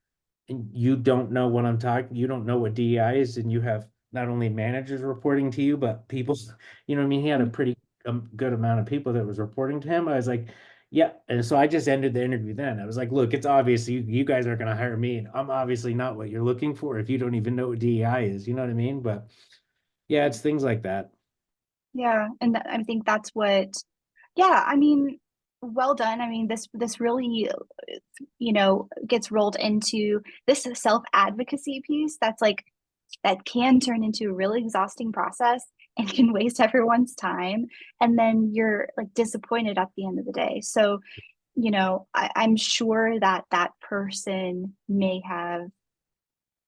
and you don't know what I'm talking. You don't know what DEI is, and you have not only managers reporting to you, but people. You know what I mean? He had a pretty good amount of people that was reporting to him. I was like." Yeah, and so I just ended the interview then. I was like, look, it's obvious you guys aren't going to hire me, and I'm obviously not what you're looking for if you don't even know what DEI is. You know what I mean? But yeah, it's things like that. Yeah. And I think that's what, yeah, I mean, well done. I mean, this really, gets rolled into this self-advocacy piece that's like that can turn into a really exhausting process and can waste everyone's time. And then you're like disappointed at the end of the day. So, I'm sure that that person may have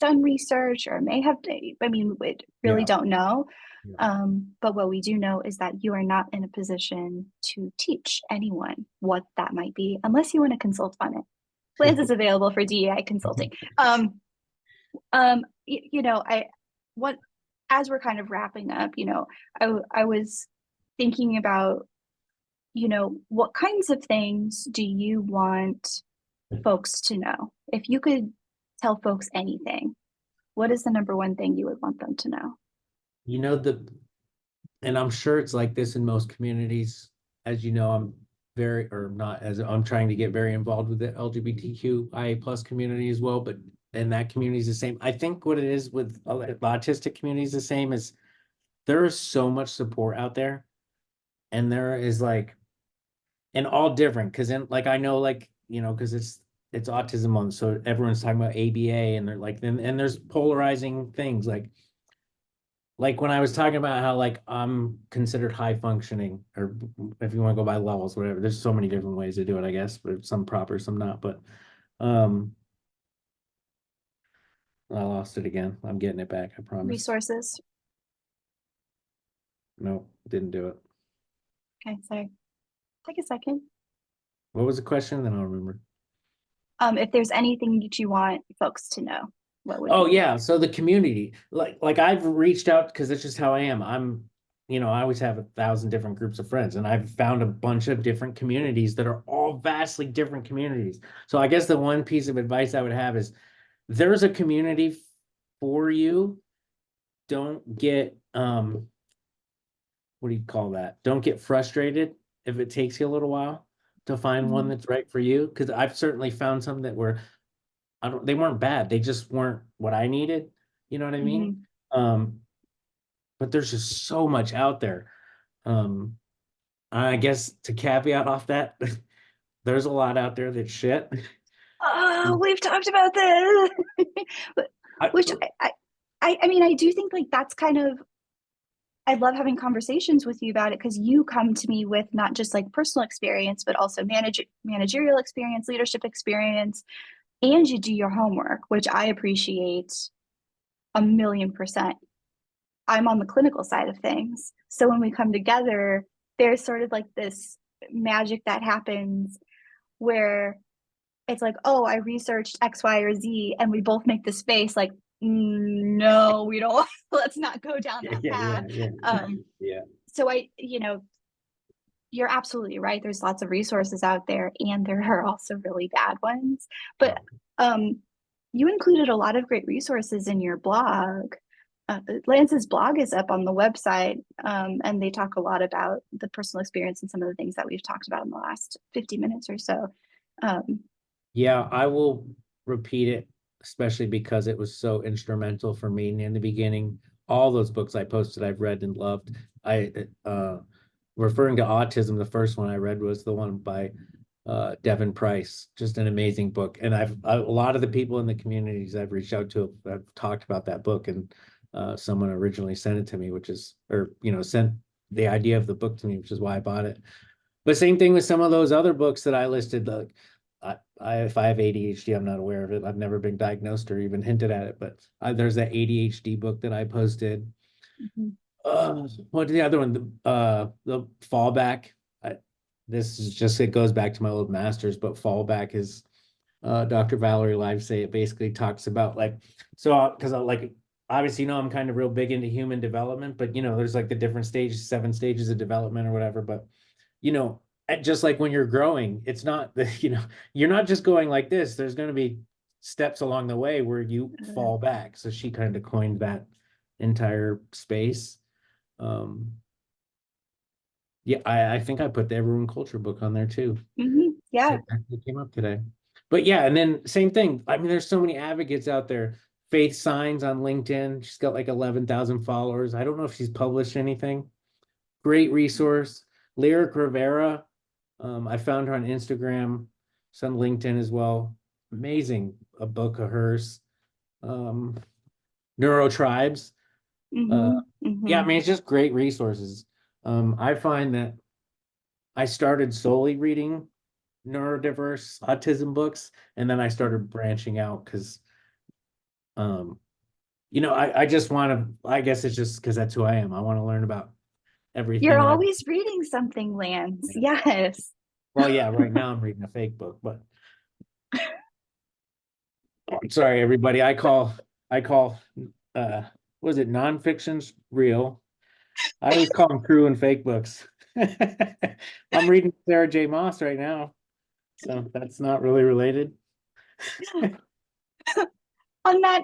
done research or may have, I mean, we really Yeah. don't know. Yeah. But what we do know is that you are not in a position to teach anyone what that might be unless you want to consult on it. Lance is available for DEI consulting. I what as we're kind of wrapping up, I was thinking about, what kinds of things do you want folks to know? If you could tell folks anything, what is the number one thing you would want them to know? You know, and I'm sure it's like this in most communities. As you know, I'm very, or not, as I'm trying to get very involved with the LGBTQIA plus community as well, but and that community is the same. I think what it is with the autistic community is the same as there is so much support out there, and there is like, and all different because then like I know like because it's autism month, so everyone's talking about ABA and they're like then and there's polarizing things like when I was talking about how like I'm considered high functioning, or if you want to go by levels, whatever. There's so many different ways to do it, I guess, but some proper, some not. But um, I lost it again. I'm getting it back. I promise. Resources. No, didn't do it. Okay, sorry. Take a second. What was the question? Then I'll remember. If there's anything that you want folks to know, what would Oh be? yeah, so the community, like I've reached out because it's just how I am. I always have 1,000 different groups of friends, and I've found a bunch of different communities that are all vastly different communities. So I guess the one piece of advice I would have is there's a community for you. Don't get what do you call that? Don't get frustrated if it takes you a little while to find one Mhm. that's right for you. Because I've certainly found some that were they weren't bad. They just weren't what I needed. You know what I mean? Mhm. Um, but there's just so much out there. Um, I guess to caveat off that, there's a lot out there that's shit. Oh, we've talked about this. But- I, Which I mean, I do think like that's kind of, I love having conversations with you about it because you come to me with not just like personal experience, but also managerial experience, leadership experience. and you do your homework, which I appreciate 1,000,000%. I'm on the clinical side of things. So when we come together, there's sort of like this magic that happens where it's like, oh, I researched X, Y, or Z, and we both make this face like, no, we don't, let's not go down that path. Yeah. So you're absolutely right. There's lots of resources out there, and there are also really bad ones. But you included a lot of great resources in your blog. Lance's blog is up on the website, and they talk a lot about the personal experience and some of the things that we've talked about in the last 50 minutes or so. Yeah, I will repeat it, especially because it was so instrumental for me in the beginning. All those books I posted, I've read and loved. Referring to Autism, the first one I read was the one by Devin Price, just an amazing book. And a lot of the people in the communities I've reached out to have talked about that book, and someone originally sent it to me, sent the idea of the book to me, which is why I bought it. But same thing with some of those other books that I listed. Like, if I have ADHD, I'm not aware of it. I've never been diagnosed or even hinted at it. But there's that ADHD book that I posted. What's the other one? The Fallback. It goes back to my old masters, but Fallback is Dr. Valerie Livesay. It basically talks about because obviously, I'm kind of real big into human development, but there's like the different stages, 7 stages of development or whatever. But just like when you're growing, it's not you're not just going like this. There's going to be steps along the way where you fall back. So she kind of coined that entire space. Yeah, I think I put the Everyone Culture book on there too. Yeah. It came up today. But yeah, and then same thing. I mean, there's so many advocates out there. Faith Signs on LinkedIn. She's got like 11,000 followers. I don't know if she's published anything. Great resource. Lyric Rivera. I found her on Instagram. She's on LinkedIn as well. Amazing. A book of hers. Neurotribes. Yeah, I mean, it's just great resources. I find that I started solely reading neurodiverse autism books, and then I started branching out because I just want to, I guess it's just because that's who I am. I want to learn about everything. You're always reading something, Lance. Yes. Well, yeah, right now I'm reading a fake book, but sorry, everybody. I call was it nonfiction's real? I always call them true and fake books. I'm reading Sarah J. Maas right now, so that's not really related. On that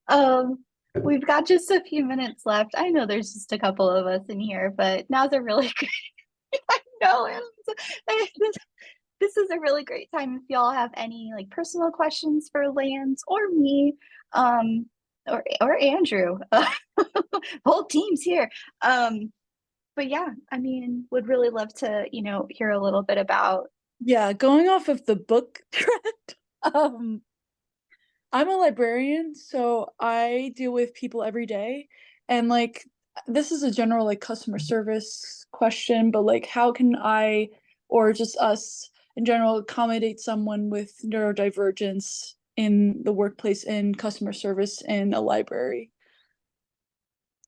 note, we've got just a few minutes left. I know there's just a couple of us in here, but now's a really great I know this is a really great time if y'all have any like personal questions for Lance or me, or Andrew. Whole team's here. But yeah, I mean, would really love to, hear a little bit about. Yeah, going off of the book trend, I'm a librarian, so I deal with people every day. And like, this is a general like customer service question, but like, how can I, or just us in general, accommodate someone with neurodivergence in the workplace, in customer service, in a library?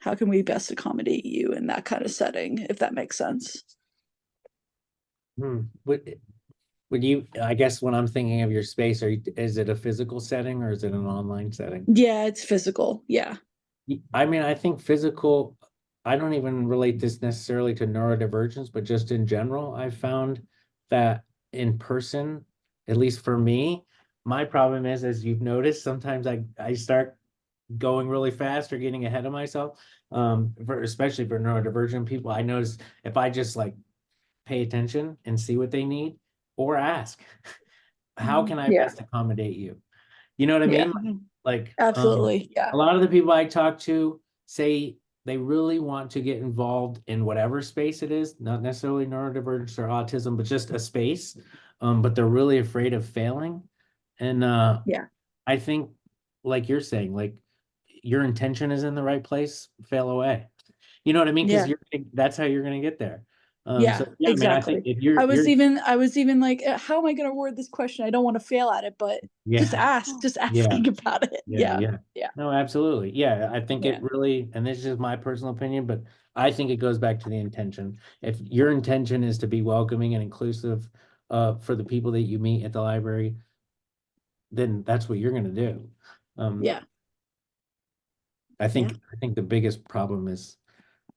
How can we best accommodate you in that kind of setting, if that makes sense? Would you, I guess when I'm thinking of your space, is it a physical setting or is it an online setting? Yeah, it's physical. Yeah. I mean, I think physical, I don't even relate this necessarily to neurodivergence, but just in general, I found that in person, at least for me, my problem is, as you've noticed, sometimes I start going really fast or getting ahead of myself. Especially for neurodivergent people, I notice if I just like pay attention and see what they need or ask, how can I best accommodate you? You know what I mean? Like, absolutely. A lot of the people I talk to say they really want to get involved in whatever space it is, not necessarily neurodivergence or autism, but just a space. But they're really afraid of failing. And I think, like you're saying, like your intention is in the right place, fail away. You know what I mean? Because that's how you're going to get there. Yeah, So yeah, I mean, I think exactly. if I you're was even like, how am I going to word this question? I don't want to fail at it, but just yeah, ask, just yeah, asking about it. yeah, Yeah. yeah. Yeah. No, absolutely. Yeah, I think Yeah. it really, and this is just my personal opinion, but I think it goes back to the intention. If your intention is to be welcoming and inclusive for the people that you meet at the library, then that's what you're going to do. Um, Yeah. Yeah. I think the biggest problem is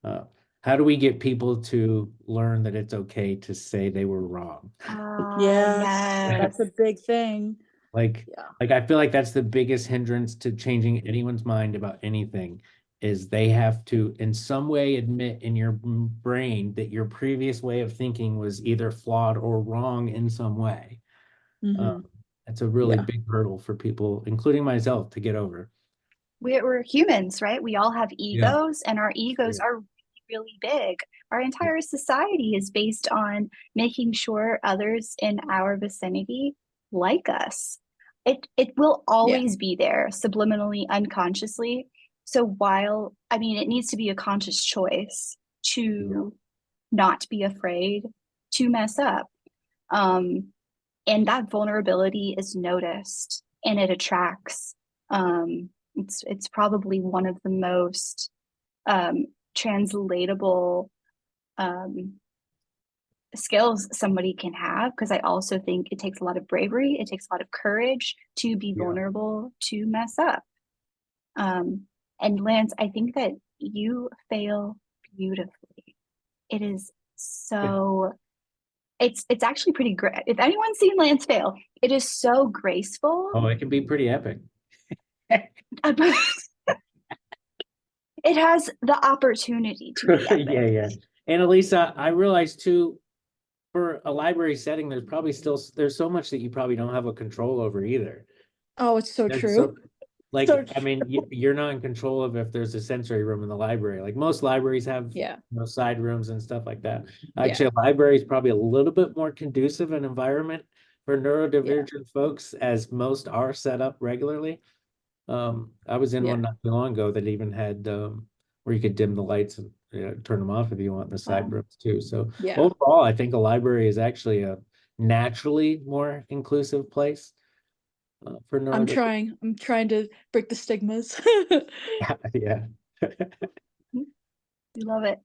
uh, how do we get people to learn that it's okay to say they were wrong? Yes. Yes. That's a big thing. Like, Yeah. I feel like that's the biggest hindrance to changing anyone's mind about anything is they have to in some way admit in your brain that your previous way of thinking was either flawed or wrong in some way. Hmm. Um, it's a really Yeah. big hurdle for people, including myself, to get over. We're humans, right? We all have Yeah. egos, and our egos Yeah. are really, really big. Our Yeah. entire society is based on making sure others in our vicinity like us. It will Yeah. always be there, subliminally, unconsciously. So while, I mean, it needs to be a conscious choice Yeah. to not be afraid to mess up. Um, and that vulnerability is noticed and it attracts. It's probably one of the most translatable um, skills somebody can have, because I also think it takes a lot of bravery, it takes a lot of courage to be Yeah. vulnerable, to mess up. um, and Lance, I think that you fail beautifully. It is so, it's actually pretty great. If anyone's seen Lance fail, it is so graceful. Oh, it can be pretty epic. It has the opportunity to be Yeah, epic. yeah. And Elisa, I realized too, for a library setting, there's probably still there's so much that you probably don't have a control over either. Oh, it's so There's true. so like So I true. mean you're not in control of if there's a sensory room in the library. Like most libraries have Yeah. side rooms and stuff like that. Yeah. Actually, a library is probably a little bit more conducive an environment for Yeah. neurodivergent folks as most are set up regularly. I was in Yeah. one not too long ago that even had where you could dim the lights and turn them off if you want in the side Wow. rooms too. So Yeah. overall, I think a library is actually a naturally more inclusive place for neurodivergent. I'm trying to break the stigmas. Yeah. We love it.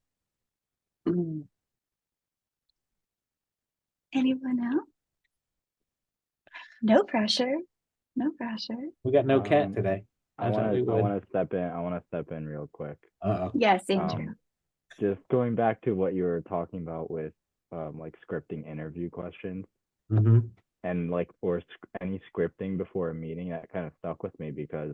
Anyone else? No pressure. No pressure. We got no cat today. I thought we I would. want to step in. I want to step in real quick. Uh-oh. Yes, Andrew. Just going back to what you were talking about with like scripting interview questions Mm-hmm. and like any scripting before a meeting, that kind of stuck with me because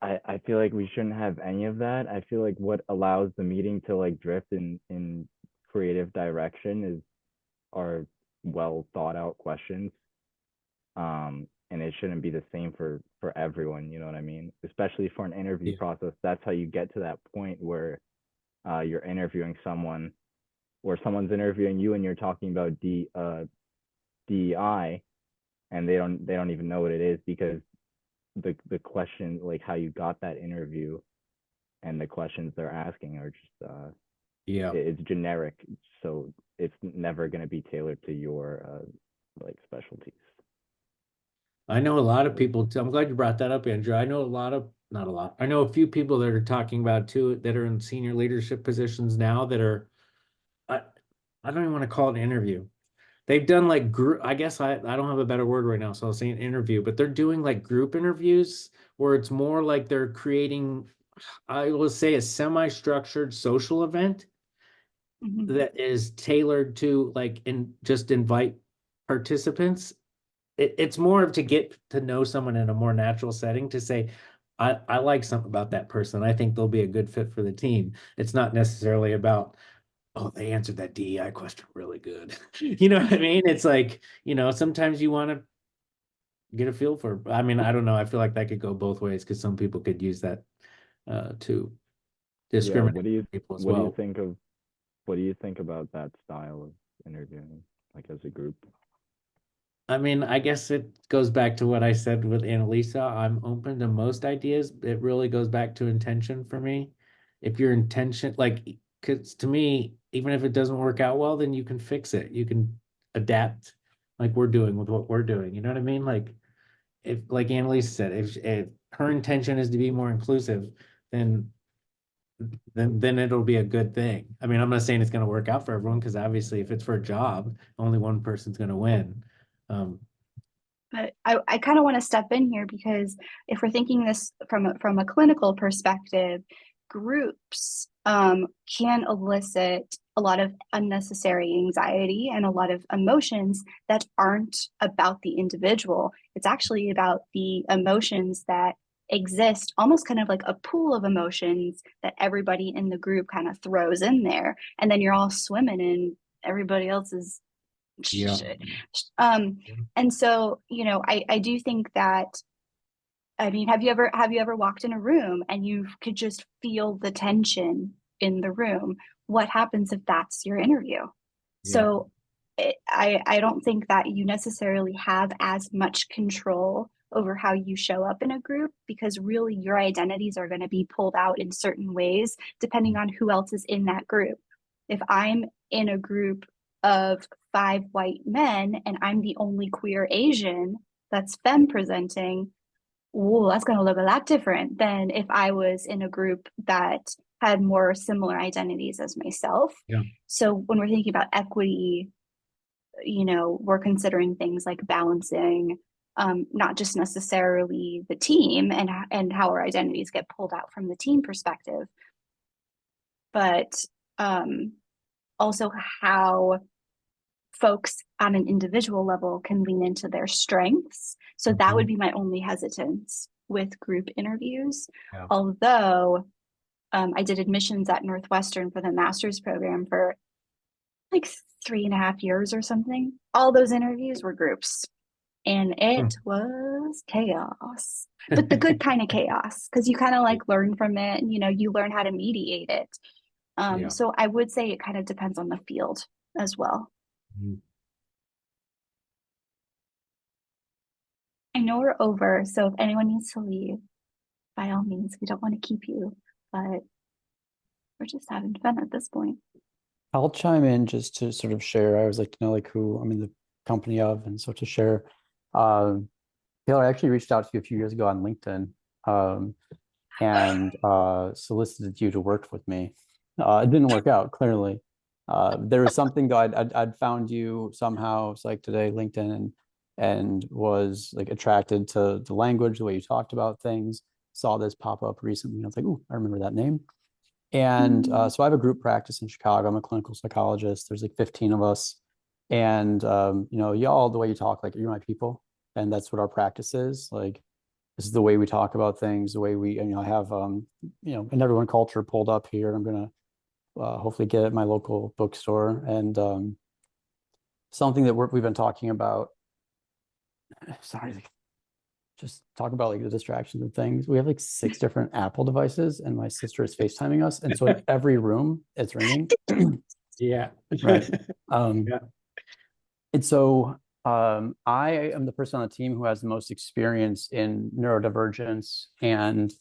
I feel like we shouldn't have any of that. I feel like what allows the meeting to like drift in creative direction is our well thought out questions. And it shouldn't be the same for everyone, you know what I mean? Especially for an interview Yeah. process. That's how you get to that point where you're interviewing someone or someone's interviewing you and you're talking about DEI and they don't even know what it is because the question, like how you got that interview and the questions they're asking are just Yeah. it's generic, so it's never going to be tailored to your like specialties. I know a lot of people too. I'm glad you brought that up, Andrew. I know a lot of, not a lot. I know a few people that are talking about too that are in senior leadership positions now that are I I don't even want to call it an interview. They've done like group, I guess I don't have a better word right now, so I'll say an interview, but they're doing like group interviews where it's more like they're creating, I will say, a semi-structured social event Mhm. that is tailored to like just invite participants. It's more of to get to know someone in a more natural setting to say, I like something about that person. I think they'll be a good fit for the team. It's not necessarily about, oh, they answered that DEI question really good. You know what I mean? It's like, sometimes you want to get a feel for, I mean, I don't know. I feel like that could go both ways because some people could use that to Yeah, discriminate people as what do you well. think of what do you think about that style of interviewing, like as a group? I mean, I guess it goes back to what I said with Annalisa. I'm open to most ideas. It really goes back to intention for me. If your intention, like, because to me, even if it doesn't work out well, then you can fix it. You can adapt like we're doing with what we're doing. You know what I mean? Like if, like Annalise said, if her intention is to be more inclusive, then then it'll be a good thing. I mean, I'm not saying it's going to work out for everyone because obviously, if it's for a job, only one person's going to win. But I kind of want to step in here because if we're thinking this from a clinical perspective, groups can elicit a lot of unnecessary anxiety and a lot of emotions that aren't about the individual. It's actually about the emotions that exist, almost kind of like a pool of emotions that everybody in the group kind of throws in there. And then you're all swimming in everybody else's Yeah. and so, I do think that, I mean, have you ever walked in a room and you could just feel the tension in the room? What happens if that's your interview? So I don't think that you necessarily have as much control over how you show up in a group because really your identities are going to be pulled out in certain ways depending on who else is in that group. If I'm in a group of 5 white men and I'm the only queer Asian that's femme presenting, ooh, that's going to look a lot different than if I was in a group that had more similar identities as myself. Yeah. So when we're thinking about equity, we're considering things like balancing not just necessarily the team and how our identities get pulled out from the team perspective, but also how folks on an individual level can lean into their strengths. So that would be my only hesitance with group interviews. Yeah. Although I did admissions at Northwestern for the master's program for like 3.5 years or something. All those interviews were groups and it was chaos, but the good kind of chaos, because you kind of like learn from it and you learn how to mediate it. So I would say it kind of depends on the field as well. I know we're over, so if anyone needs to leave, by all means, we don't want to keep you, but we're just having fun at this point. I'll chime in just to sort of share. I always like to know like who I'm in the company of, and so to share. Taylor, I actually reached out to you a few years ago on LinkedIn, and solicited you to work with me. It didn't work out, clearly. There was something though, I'd found you somehow. It's like today, LinkedIn, and was like attracted to the language, the way you talked about things. Saw this pop up recently. I was like, "Ooh, I remember that name." And so I have a group practice in Chicago. I'm a clinical psychologist. There's like 15 of us. And, y'all, the way you talk, like, you're my people. And that's what our practice is. Like, this is the way we talk about things, the way we, have, an everyone culture pulled up here. I'm going to hopefully get at my local bookstore. And something that we've been talking about, sorry, just talk about like the distractions and things. We have like 6 different Apple devices, and my sister is FaceTiming us, and so in every room it's ringing. Yeah. Right. And so I am the person on the team who has the most experience in neurodivergence, and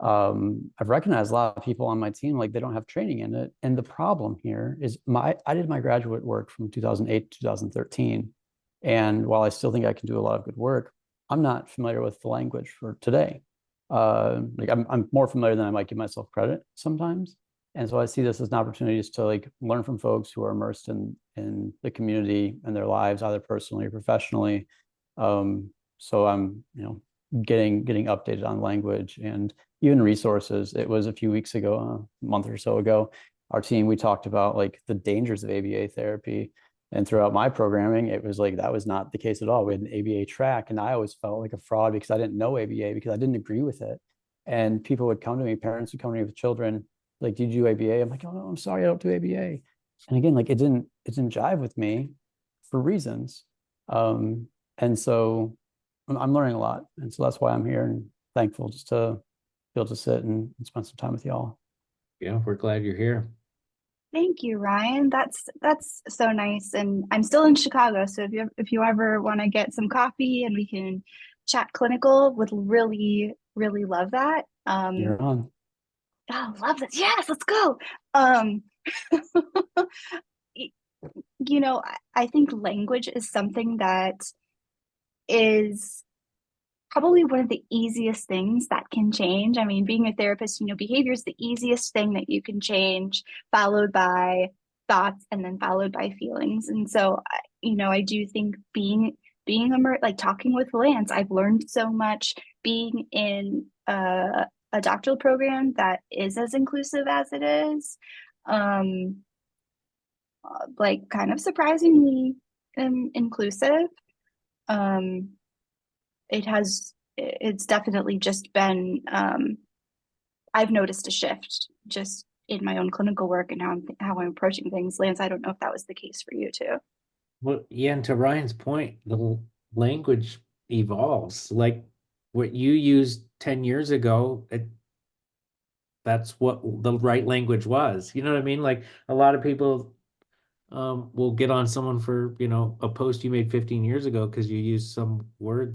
I've recognized a lot of people on my team like they don't have training in it. And the problem here is I did my graduate work from 2008 to 2013, and while I still think I can do a lot of good work, I'm not familiar with the language for today. Like I'm more familiar than I might give myself credit sometimes. And so I see this as an opportunity just to like learn from folks who are immersed in the community and their lives, either personally or professionally. So I'm, getting updated on language and even resources. It was a few weeks ago, a month or so ago, our team, we talked about like the dangers of ABA therapy. And throughout my programming, it was like that was not the case at all. We had an ABA track, and I always felt like a fraud because I didn't know ABA, because I didn't agree with it. And people would come to me, parents would come to me with children, like, "Did you do ABA?" I'm like, "Oh no, I'm sorry, I don't do ABA." And again, like it didn't jive with me for reasons. And so I'm learning a lot, and so that's why I'm here and thankful just to be able to sit and spend some time with y'all. Yeah, we're glad you're here. Thank you, Ryan. That's so nice. And I'm still in Chicago, so if you ever want to get some coffee and we can chat clinical, would really, really love that. You're on. Oh, love this. Yes, let's go. Um, you know, I think language is something that is probably one of the easiest things that can change. I mean, being a therapist, you know, behavior is the easiest thing that you can change, followed by thoughts and then followed by feelings. And so, you know, I do think like talking with Lance, I've learned so much being in a doctoral program that is as inclusive as it is. Um, like kind of surprisingly inclusive. Um, it's definitely just been I've noticed a shift just in my own clinical work and how I'm approaching things. Lance, I don't know if that was the case for you too. Well, yeah, and to Ryan's point, language evolves. Like what you used 10 years ago, that's what the right language was. You know what I mean? Like a lot of people will get on someone for, a post you made 15 years ago because you used some word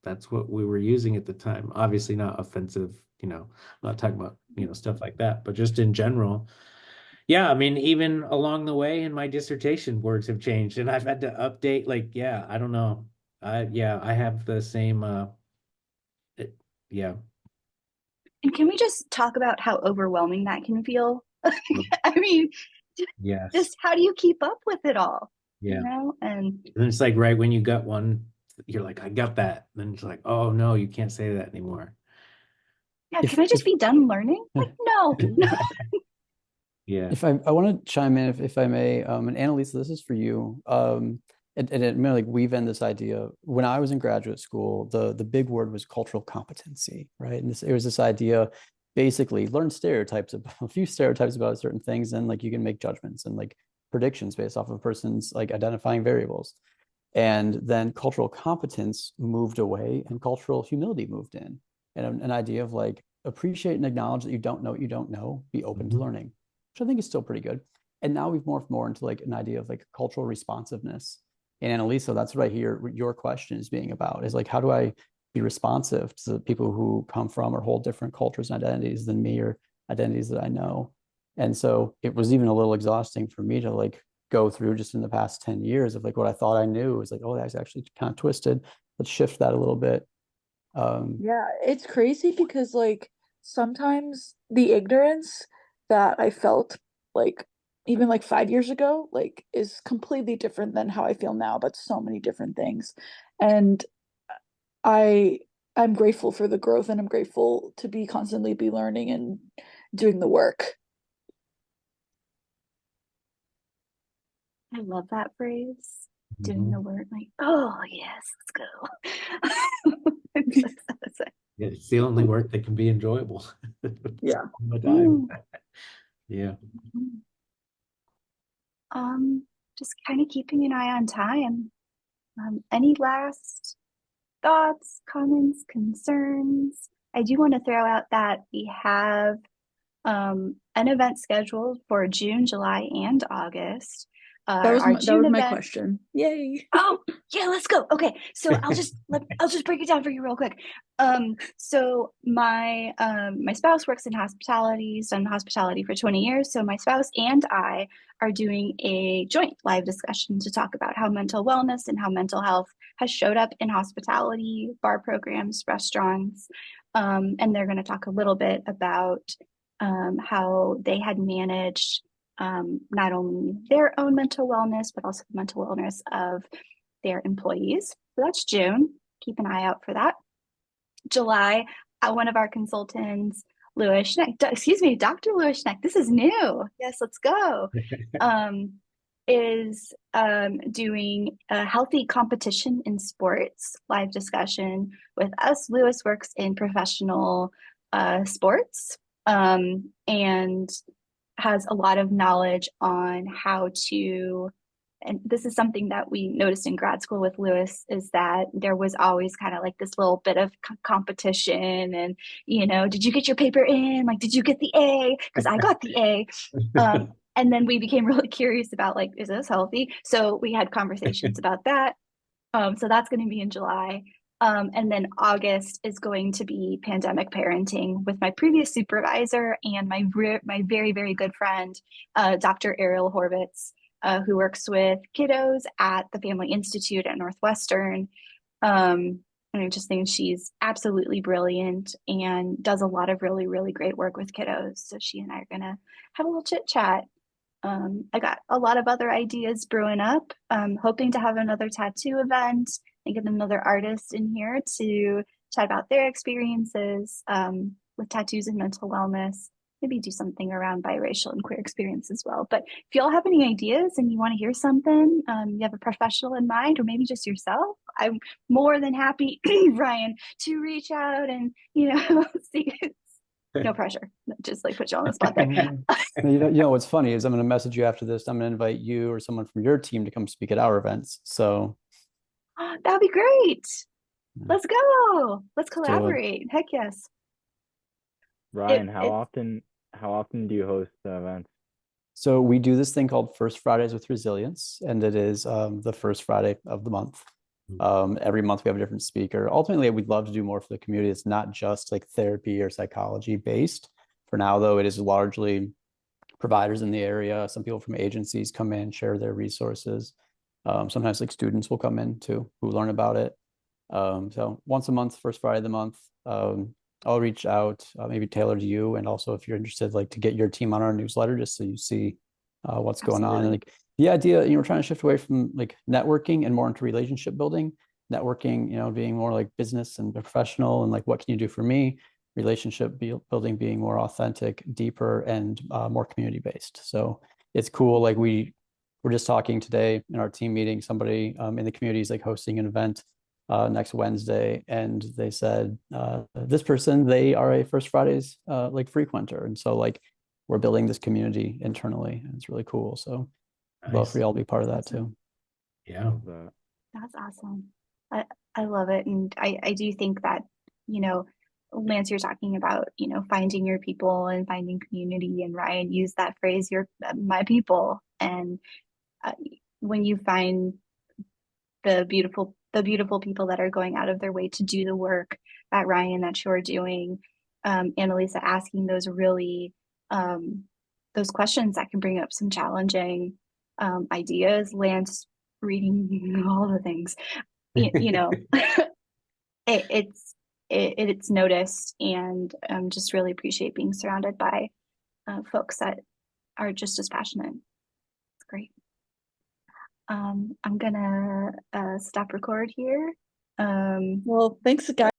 that's what we were using at the time. Obviously not offensive, I'm not talking about, stuff like that, but just in general. Yeah, I mean, even along the way in my dissertation, words have changed and I've had to update, like, yeah, I don't know. I have the same yeah. And can we just talk about how overwhelming that can feel? I mean, Yes. just how do you keep up with it all? Yeah. And And it's like right when you got one, you're like, I got that. And then it's like, oh no, you can't say that anymore. yeah, If can I just if be done learning? Like, no. Yeah. if I want to chime in if I may, and Annalisa, this is for you. And it may like weave in this idea. When I was in graduate school, the big word was cultural competency, right? And it was this idea, basically learn stereotypes about a few stereotypes about certain things, and like you can make judgments and like predictions based off of a person's like identifying variables. And then cultural competence moved away and cultural humility moved in. And an idea of like appreciate and acknowledge that you don't know what you don't know, be open to learning, which I think is still pretty good. And now we've morphed more into like an idea of like cultural responsiveness. And Annalisa, that's what I hear your question is being about, is like, how do I be responsive to the people who come from or hold different cultures and identities than me, or identities that I know? And so it was even a little exhausting for me to like go through just in the past 10 years of like what I thought I knew was like, oh, that's actually kind of twisted. Let's shift that a little bit. Yeah, it's crazy because like sometimes the ignorance that I felt like even like 5 years ago like is completely different than how I feel now about so many different things. And I I'm grateful for the growth and I'm grateful to be constantly be learning and doing the work. I love that phrase. Doing the Mhm. work, like, oh yes, let's go. I'm so satisfied. Yeah, it's the only work that can be enjoyable. Yeah. All the time. Mm. Yeah. Um, just kind of keeping an eye on time. Any last thoughts, comments, concerns? I do want to throw out that we have an event scheduled for June, July, and August. Our That June was my event. question. Yay. Oh, yeah, let's go. Okay, so I'll just break it down for you real quick. So my spouse works in hospitality, he's done hospitality for 20 years. So my spouse and I are doing a joint live discussion to talk about how mental wellness and how mental health has showed up in hospitality, bar programs, restaurants. And they're going to talk a little bit about how they had managed not only their own mental wellness, but also the mental wellness of their employees. So that's June. Keep an eye out for that. July, one of our consultants, Louis Schneck, excuse me, Dr. Louis Schneck, this is new. Yes, let's go. Is doing a healthy competition in sports live discussion with us. Louis works in professional sports and has a lot of knowledge on how to, and this is something that we noticed in grad school with Lewis, is that there was always kind of like this little bit of competition and, did you get your paper in? Like, did you get the A? Because I got the A. And then we became really curious about like, is this healthy? So we had conversations about that. So that's going to be in July. And then August is going to be pandemic parenting with my previous supervisor and my very, very good friend, Dr. Ariel Horvitz, who works with kiddos at the Family Institute at Northwestern. And I just think she's absolutely brilliant and does a lot of really, really great work with kiddos. So she and I are gonna have a little chit chat. I got a lot of other ideas brewing up. Hoping to have another tattoo event and get another artist in here to chat about their experiences with tattoos and mental wellness. Maybe do something around biracial and queer experience as well. But if y'all have any ideas and you want to hear something, you have a professional in mind, or maybe just yourself, I'm more than happy, Ryan, to reach out and, see. No pressure. Just like put you on the spot there. You know what's funny is I'm going to message you after this. I'm going to invite you or someone from your team to come speak at our events. So That'd be great. Let's go. Let's do it. collaborate. Heck yes. Ryan, how often do you host events? So we do this thing called First Fridays with Resilience, and it is the first Friday of the month. Every month we have a different speaker. Ultimately, we'd love to do more for the community. It's not just like therapy or psychology based. For now, though, it is largely providers in the area. Some people from agencies come in, share their resources. Sometimes like students will come in too, who learn about it. So once a month, first Friday of the month, I'll reach out, maybe tailored to you. And also if you're interested, like to get your team on our newsletter, just so you see what's going on. And like the idea, we're trying to shift away from like networking and more into relationship building. Networking, being more like business and professional and like, what can you do for me? Relationship building being more authentic, deeper, and more community based. So it's cool. Like we're just talking today in our team meeting, somebody in the community is like hosting an event next Wednesday, and they said this person, they are a First Fridays like frequenter, and so like we're building this community internally, and it's really cool. So I'd love for y'all to be part of that too. Yeah, That's awesome. I love it, and I do think that Lance, you're talking about finding your people and finding community, and Ryan used that phrase, "You're my people," and when you find the beautiful people that are going out of their way to do the work that Ryan, that you're doing, Annalisa, asking those really those questions that can bring up some challenging ideas, Lance reading all the things, it's noticed, and just really appreciate being surrounded by folks that are just as passionate. It's great. I'm gonna stop record here. Well, thanks, guys.